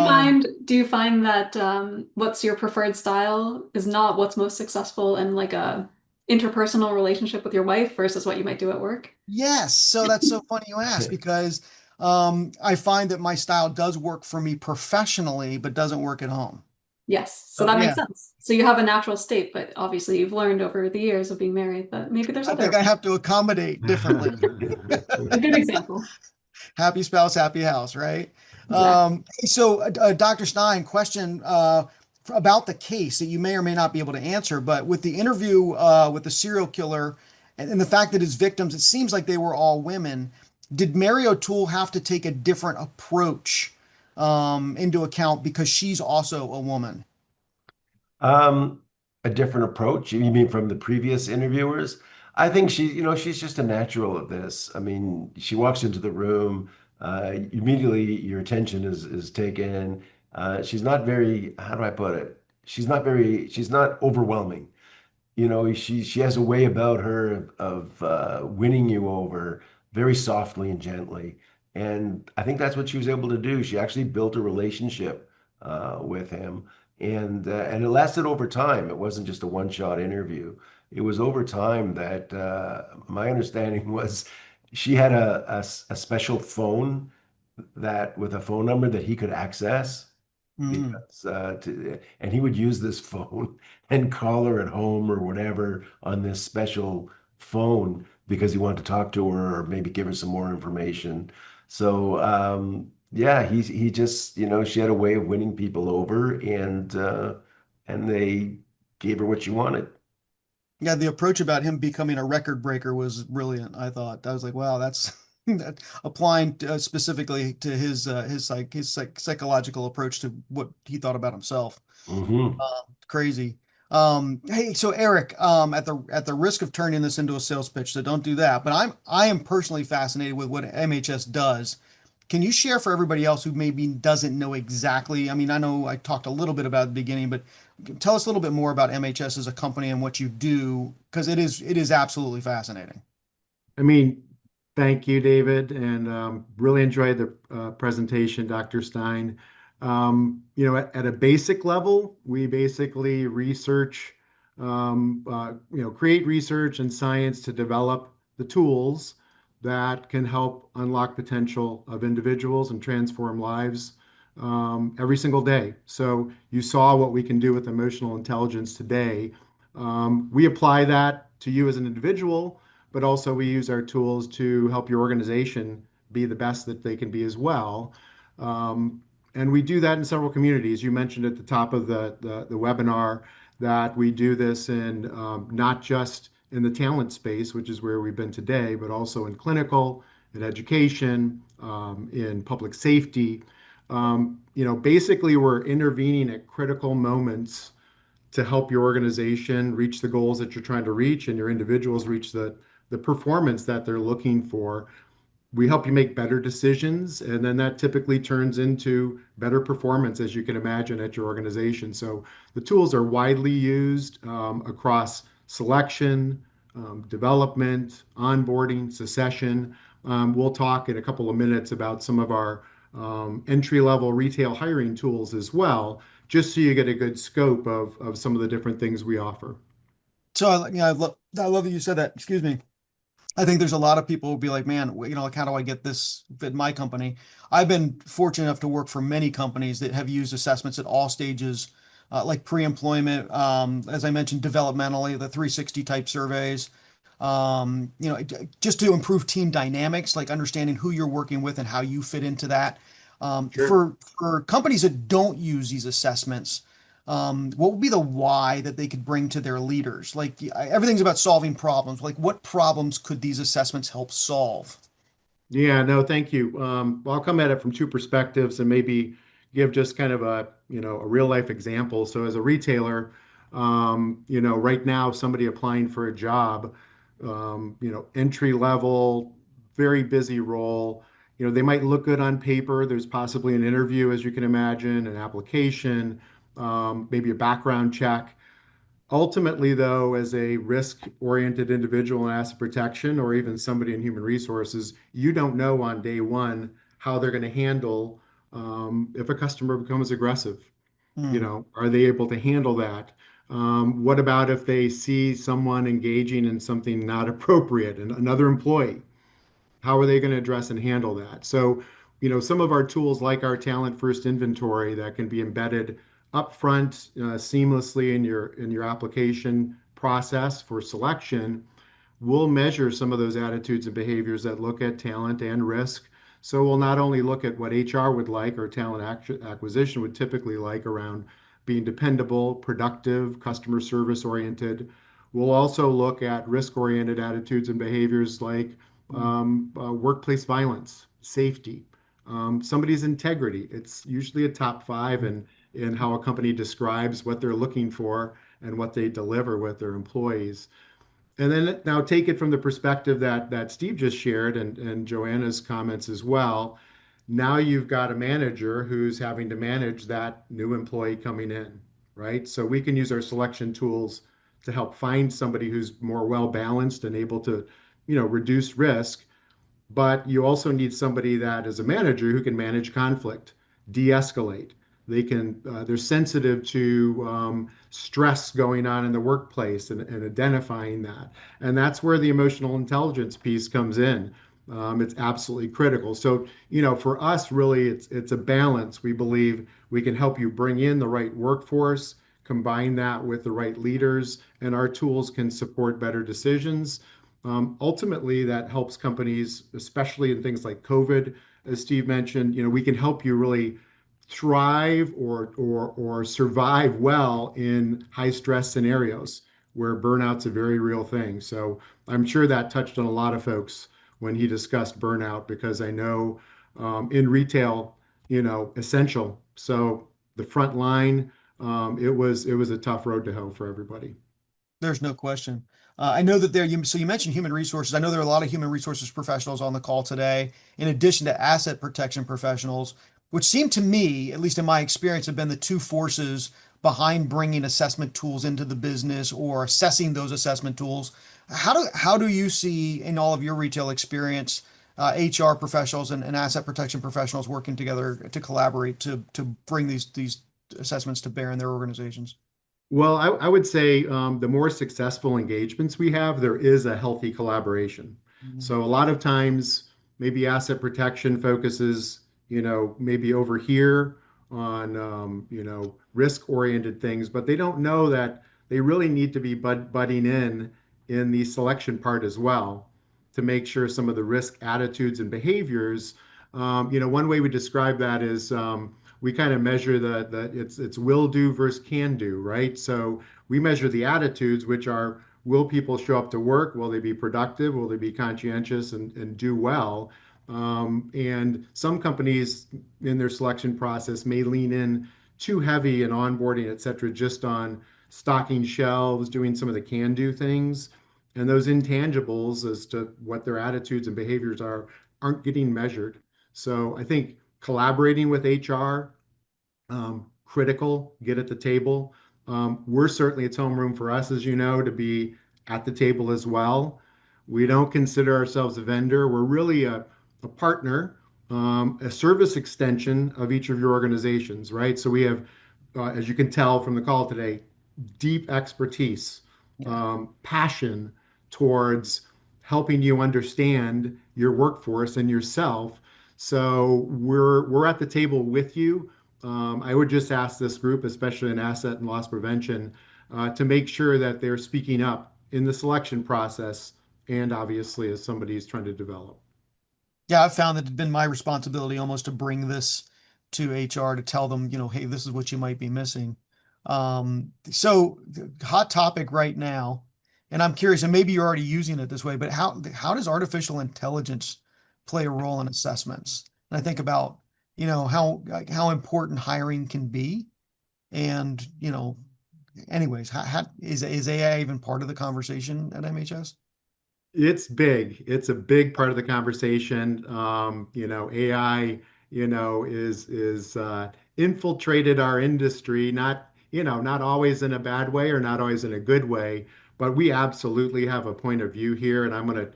find that what's your preferred style is not what's most successful in like a interpersonal relationship with your wife versus what you might do at work? Yes. So that's so funny you ask because I find that my style does work for me professionally, but doesn't work at home. Yes, so So that makes yeah, sense. So you have a natural state, but obviously you've learned over the years of being married that maybe there's I other think I have to accommodate differently. a good example. Happy spouse, happy house, right? Exactly. So, Dr. Stein, question about the case that you may or may not be able to answer, but with the interview with the serial killer and the fact that his victims, it seems like they were all women. Did Mary O'Toole have to take a different approach into account because she's also a woman? Um, a different approach? You mean from the previous interviewers? I think she's just a natural at this. I mean, she walks into the room, immediately your attention is taken. She's not very, how do I put it? She's not overwhelming. She has a way about her of winning you over very softly and gently. And I think that's what she was able to do. She actually built a relationship with him, and it lasted over time. It wasn't just a one-shot interview. It was over time that my understanding was she had a special phone that with a phone number that he could access Mm. because and he would use this phone and call her at home or whatever on this special phone because he wanted to talk to her or maybe give her some more information. So yeah, he just she had a way of winning people over and they gave her what she wanted. Yeah, the approach about him becoming a record breaker was brilliant. I thought I was like, wow, that's that applying specifically to his psychological approach to what he thought about himself. Hmm. Crazy. Hey, so Eric, at the risk of turning this into a sales pitch, so don't do that. But I am personally fascinated with what MHS does. Can you share for everybody else who maybe doesn't know exactly? I mean, I know I talked a little bit about it at the beginning, but tell us a little bit more about MHS as a company and what you do, because it is absolutely fascinating. I mean, thank you, David, and really enjoyed the presentation, Dr. Stein. At a basic level, we basically research, create research and science to develop the tools that can help unlock potential of individuals and transform lives every single day. So you saw what we can do with emotional intelligence today. We apply that to you as an individual, but also we use our tools to help your organization be the best that they can be as well. And we do that in several communities. You mentioned at the top of the webinar that we do this in not just in the talent space, which is where we've been today, but also in clinical, in education, in public safety. Basically, we're intervening at critical moments to help your organization reach the goals that you're trying to reach and your individuals reach the performance that they're looking for. We help you make better decisions, and then that typically turns into better performance, as you can imagine, at your organization. So the tools are widely used across selection, development, onboarding, succession. We'll talk in a couple of minutes about some of our entry-level retail hiring tools as well, just so you get a good scope of some of the different things we offer. So I love that you said that. Excuse me. I think there's a lot of people who will be like, man, like how do I get this fit my company? I've been fortunate enough to work for many companies that have used assessments at all stages, like pre-employment, as I mentioned, developmentally, the 360 type surveys, just to improve team dynamics, like understanding who you're working with and how you fit into that. Sure. For companies that don't use these assessments, what would be the why that they could bring to their leaders? Like everything's about solving problems. Like what problems could these assessments help solve? Yeah, no, thank you. I'll come at it from two perspectives and maybe give just kind of a real life example. So as a retailer, right now, somebody applying for a job, entry level, very busy role, they might look good on paper. There's possibly an interview, as you can imagine, an application, maybe a background check. Ultimately, though, as a risk-oriented individual in asset protection or even somebody in human resources, you don't know on day one how they're going to handle if a customer becomes aggressive. Mm. Are they able to handle that? What about if they see someone engaging in something not appropriate and another employee? How are they going to address and handle that? So, some of our tools like our talent first inventory that can be embedded upfront seamlessly in your application process for selection will measure some of those attitudes and behaviors that look at talent and risk. So we'll not only look at what HR would like or talent acquisition would typically like around being dependable, productive, customer service oriented. We'll also look at risk oriented attitudes and behaviors like workplace violence, safety, somebody's integrity. It's usually a top five in how a company describes what they're looking for and what they deliver with their employees. And then now take it from the perspective that Steve just shared and Joanna's comments as well. Now you've got a manager who's having to manage that new employee coming in, right? So we can use our selection tools to help find somebody who's more well balanced and able to, reduce risk, but you also need somebody that is a manager who can manage conflict, de-escalate. They're sensitive to stress going on in the workplace and identifying that. And that's where the emotional intelligence piece comes in. It's absolutely critical. So, for us, really, it's a balance. We believe we can help you bring in the right workforce, combine that with the right leaders, and our tools can support better decisions. Ultimately, that helps companies, especially in things like COVID, as Steve mentioned. We can help you really thrive or survive well in high stress scenarios where burnout's a very real thing. So I'm sure that touched on a lot of folks when he discussed burnout, because I know in retail, essential. So the front line, it was a tough road to hoe for everybody. There's no question. I know that so you mentioned human resources. I know there are a lot of human resources professionals on the call today, in addition to asset protection professionals, which seem to me, at least in my experience, have been the two forces behind bringing assessment tools into the business or assessing those assessment tools. How do you see in all of your retail experience, HR professionals and asset protection professionals working together to collaborate to bring these assessments to bear in their organizations? Well, I would say the more successful engagements we have, there is a healthy collaboration. Mhm. So a lot of times, maybe asset protection focuses, maybe over here on, risk-oriented things, but they don't know that they really need to be butting in the selection part as well to make sure some of the risk attitudes and behaviors. One way we describe that is we kind of measure the it's will do versus can do, right? So we measure the attitudes, which are, will people show up to work? Will they be productive? Will they be conscientious and do well? And some companies in their selection process may lean in too heavy in onboarding, et cetera, just on stocking shelves, doing some of the can do things. And those intangibles as to what their attitudes and behaviors are aren't getting measured. So I think collaborating with HR, critical, get at the table. We're certainly, it's homeroom for us, as you know, to be at the table as well. We don't consider ourselves a vendor. We're really a partner, a service extension of each of your organizations, right? So we have, as you can tell from the call today, deep expertise, Yeah. passion towards helping you understand your workforce and yourself. So we're at the table with you. I would just ask this group, especially in asset and loss prevention, to make sure that they're speaking up in the selection process and obviously as somebody who's trying to develop. Yeah, I've found that it's been my responsibility almost to bring this to HR to tell them, hey, this is what you might be missing. So hot topic right now, and I'm curious, and maybe you're already using it this way, but how does artificial intelligence play a role in assessments? And I think about, how important hiring can be And, anyways, is AI even part of the conversation at MHS? It's big. It's a big part of the conversation. AI, is infiltrated our industry, not always in a bad way or not always in a good way, but we absolutely have a point of view here, and I'm going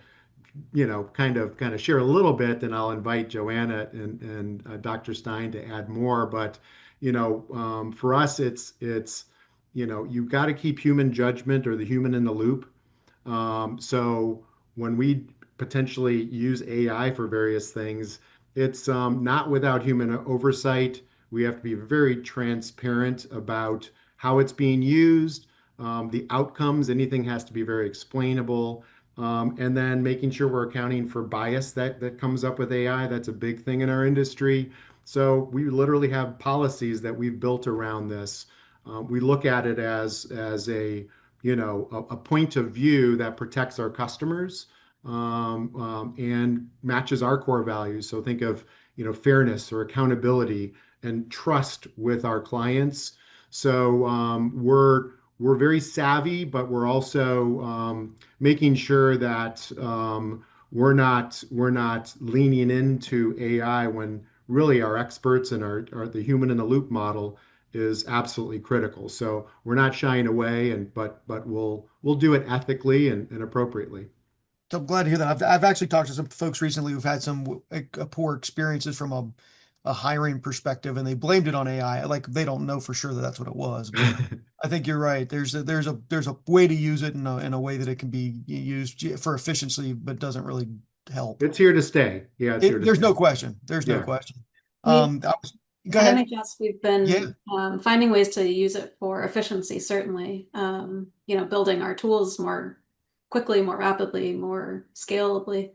to kind of share a little bit, and I'll invite Joanna and Dr. Stein to add more. But for us, it's you've got to keep human judgment or the human in the loop. So when we potentially use AI for various things, it's not without human oversight. We have to be very transparent about how it's being used, the outcomes. Anything has to be very explainable. And then making sure we're accounting for bias that comes up with AI. That's a big thing in our industry. So we literally have policies that we've built around this. We look at it as a point of view that protects our customers, and matches our core values. So think of fairness or accountability and trust with our clients. So we're very savvy, but we're also making sure that we're not leaning into AI when really our experts and our the human in the loop model is absolutely critical. So we're not shying away, but we'll do it ethically and appropriately. So I'm glad to hear that. I've actually talked to some folks recently who've had some poor experiences from a hiring perspective, and they blamed it on AI. Like they don't know for sure that that's what it was, but I think you're right. There's a way to use it in a way that it can be used for efficiency, but doesn't really help. It's here to stay. Yeah, it's here to There's stay. no question. There's no Yeah. question. We Go At ahead. MHS, we've Yeah. been finding ways to use it for efficiency, certainly. Building our tools more quickly, more rapidly, more scalably.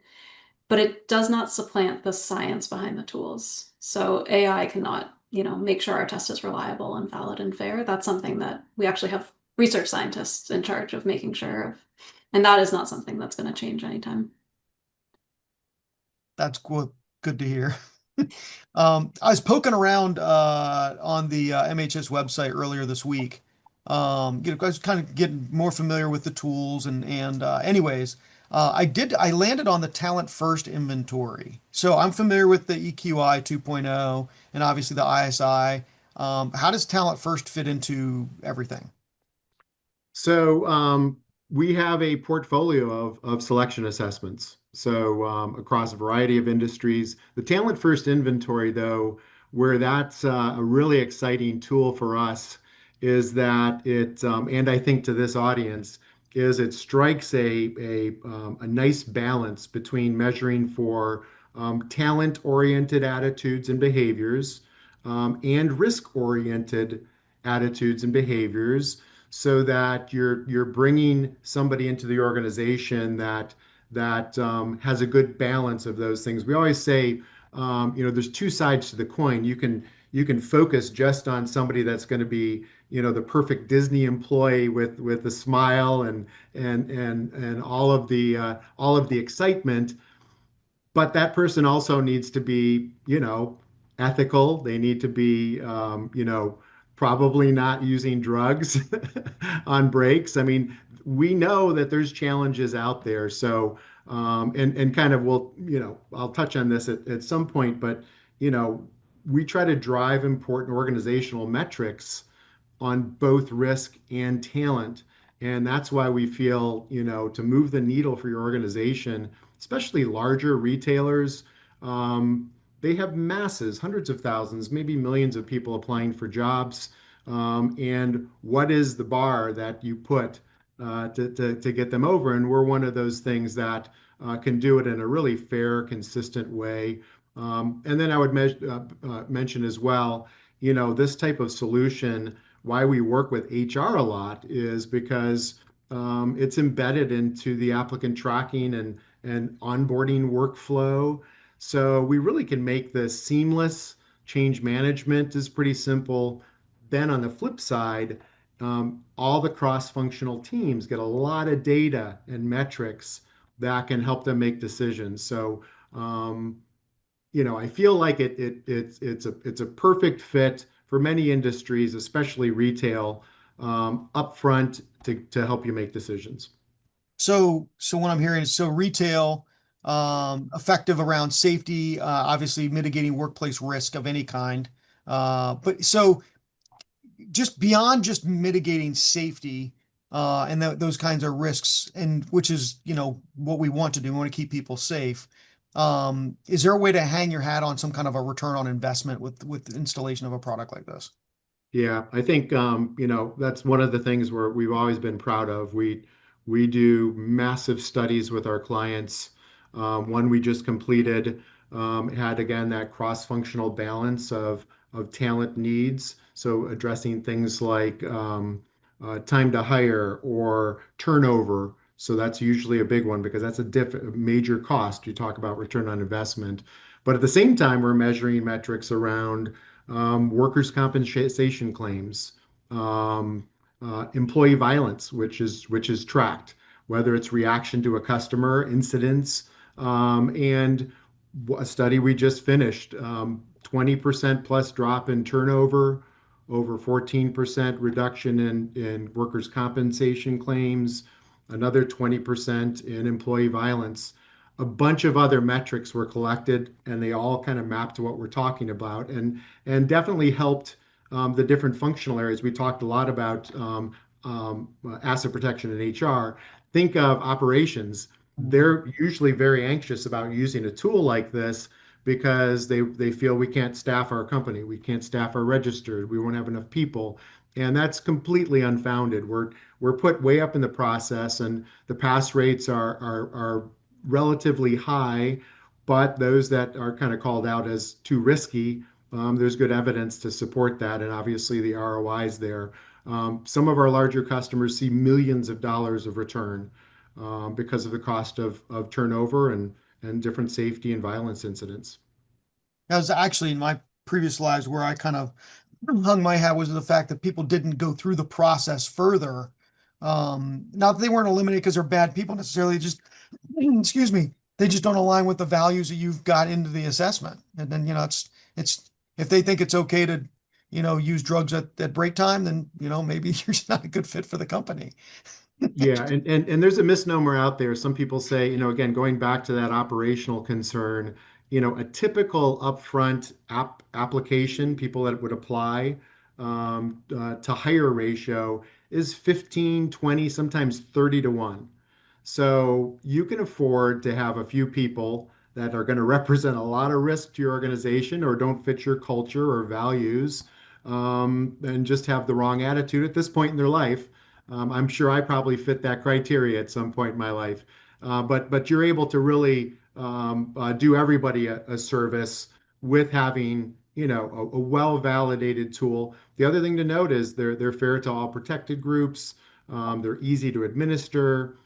But it does not supplant the science behind the tools. So AI cannot, make sure our test is reliable and valid and fair. That's something that we actually have research scientists in charge of making sure of. And that is not something that's going to change anytime. That's good to hear. I was poking around on the MHS website earlier this week. I was kind of getting more familiar with the tools and anyways, I landed on the Talent First inventory. So I'm familiar with the EQI 2.0 and obviously the ISI. How does Talent First fit into everything? So we have a portfolio of selection assessments. So across a variety of industries, the Talent First inventory, though, where that's a really exciting tool for us, is that and I think to this audience, is it strikes a nice balance between measuring for talent-oriented attitudes and behaviors, and risk-oriented attitudes and behaviors, so that you're bringing somebody into the organization that has a good balance of those things. We always say, there's two sides to the coin. You can focus just on somebody that's going to be, the perfect Disney employee with a smile and all of the excitement. But that person also needs to be, ethical. They need to be, probably not using drugs on breaks. I mean, we know that there's challenges out there. So, and kind of I'll touch on this at some point, but, we try to drive important organizational metrics on both risk and talent. And that's why we feel, to move the needle for your organization, especially larger retailers, they have masses, hundreds of thousands, maybe millions of people applying for jobs. And what is the bar that you put to get them over? And we're one of those things that can do it in a really fair, consistent way. And then I would mention as well, this type of solution, why we work with HR a lot is because it's embedded into the applicant tracking and onboarding workflow. So we really can make this seamless. Change management is pretty simple. Then on the flip side, all the cross-functional teams get a lot of data and metrics that can help them make decisions. So I feel like it's a perfect fit for many industries, especially retail, upfront to help you make decisions. So what I'm hearing is so retail, effective around safety, obviously mitigating workplace risk of any kind. But so just beyond just mitigating safety, and those kinds of risks, and which is, what we want to do. We want to keep people safe. Is there a way to hang your hat on some kind of a return on investment with installation of a product like this? Yeah, I think that's one of the things where we've always been proud of. We do massive studies with our clients. One we just completed had again that cross-functional balance of talent needs. So addressing things like time to hire or turnover. So that's usually a big one because that's a major cost. You talk about return on investment, but at the same time, we're measuring metrics around workers' compensation claims, employee violence, which is tracked, whether it's reaction to a customer, incidents, and a study we just finished, 20% plus drop in turnover, over 14% reduction in workers' compensation claims, another 20% in employee violence. A bunch of other metrics were collected, and they all kind of mapped to what we're talking about, and definitely helped the different functional areas. We talked a lot about asset protection in HR. Think of operations. They're usually very anxious about using a tool like this because they feel we can't staff our company, we can't staff our registered, we won't have enough people. And that's completely unfounded. We're put way up in the process, and the pass rates are relatively high, but those that are kind of called out as too risky, there's good evidence to support that, and obviously the ROI is there. Some of our larger customers see millions of dollars of return because of the cost of turnover and different safety and violence incidents. That was actually in my previous lives where I kind of hung my hat, was the fact that people didn't go through the process further. Not that they weren't eliminated because they're bad people necessarily, just excuse me, they just don't align with the values that you've got into the assessment. And then, it's if they think it's okay to, use drugs at break time, then, maybe you're just not a good fit for the company. Yeah, and there's a misnomer out there. Some people say, again, going back to that operational concern, a typical upfront application, people that would apply to hire ratio is 15, 20, sometimes 30 to 1. So you can afford to have a few people that are going to represent a lot of risk to your organization or don't fit your culture or values, and just have the wrong attitude at this point in their life. I'm sure I probably fit that criteria at some point in my life. But you're able to really do everybody a service with having a well-validated tool. The other thing to note is they're fair to all protected groups. They're easy to administer.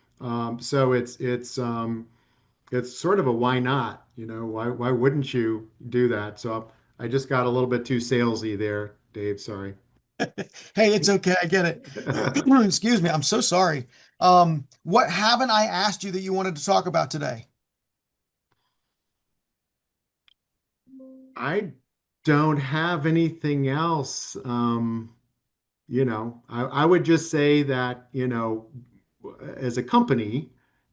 So it's sort of a why not? Why wouldn't you do that? So I just got a little bit too salesy there, Dave. Sorry. Hey, it's okay. I get it. Excuse me. I'm so sorry. What haven't I asked you that you wanted to talk about today? I don't have anything else. I would just say that, as a company,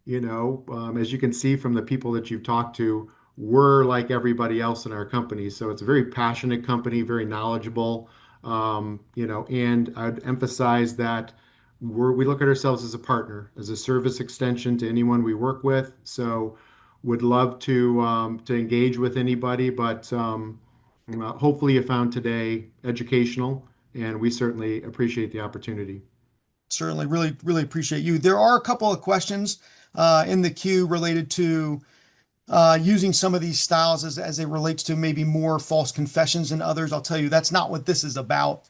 as you can see from the people that you've talked to, we're like everybody else in our company. So it's a very passionate company, very knowledgeable. And I'd emphasize that we look at ourselves as a partner, as a service extension to anyone we work with. So would love to engage with anybody, but hopefully you found today educational, and we certainly appreciate the opportunity. Certainly, really, really appreciate you. There are a couple of questions in the queue related to using some of these styles as it relates to maybe more false confessions than others. I'll tell you, that's not what this is about.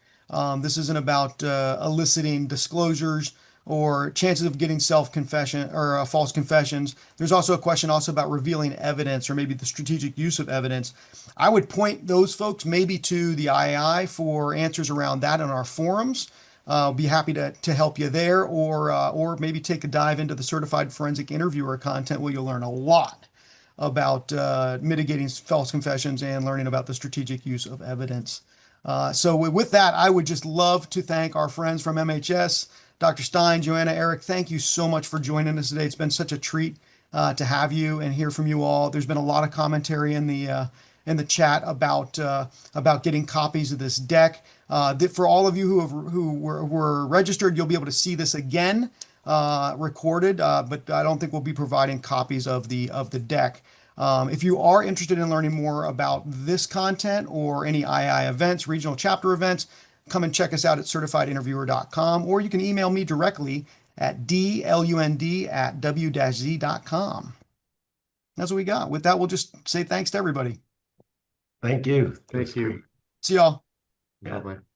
This isn't about eliciting disclosures or chances of getting self-confession or false confessions. There's also a question also about revealing evidence or maybe the strategic use of evidence. I would point those folks maybe to the II for answers around that in our forums. I'll be happy to help you there, or maybe take a dive into the certified forensic interviewer content where you'll learn a lot about mitigating false confessions and learning about the strategic use of evidence. So with that, I would just love to thank our friends from MHS, Dr. Stein, Joanna, Eric. Thank you so much for joining us today. It's been such a treat to have you and hear from you all. There's been a lot of commentary in the chat about getting copies of this deck. For all of you who were registered, you'll be able to see this again recorded, but I don't think we'll be providing copies of the deck. If you are interested in learning more about this content or any II events, regional chapter events, come and check us out at certifiedinterviewer.com, or you can email me directly at dlund@w-z.com. That's what we got. With that, we'll just say thanks to everybody. Thank you. Thank you. Great. See y'all. Yeah. Bye-bye.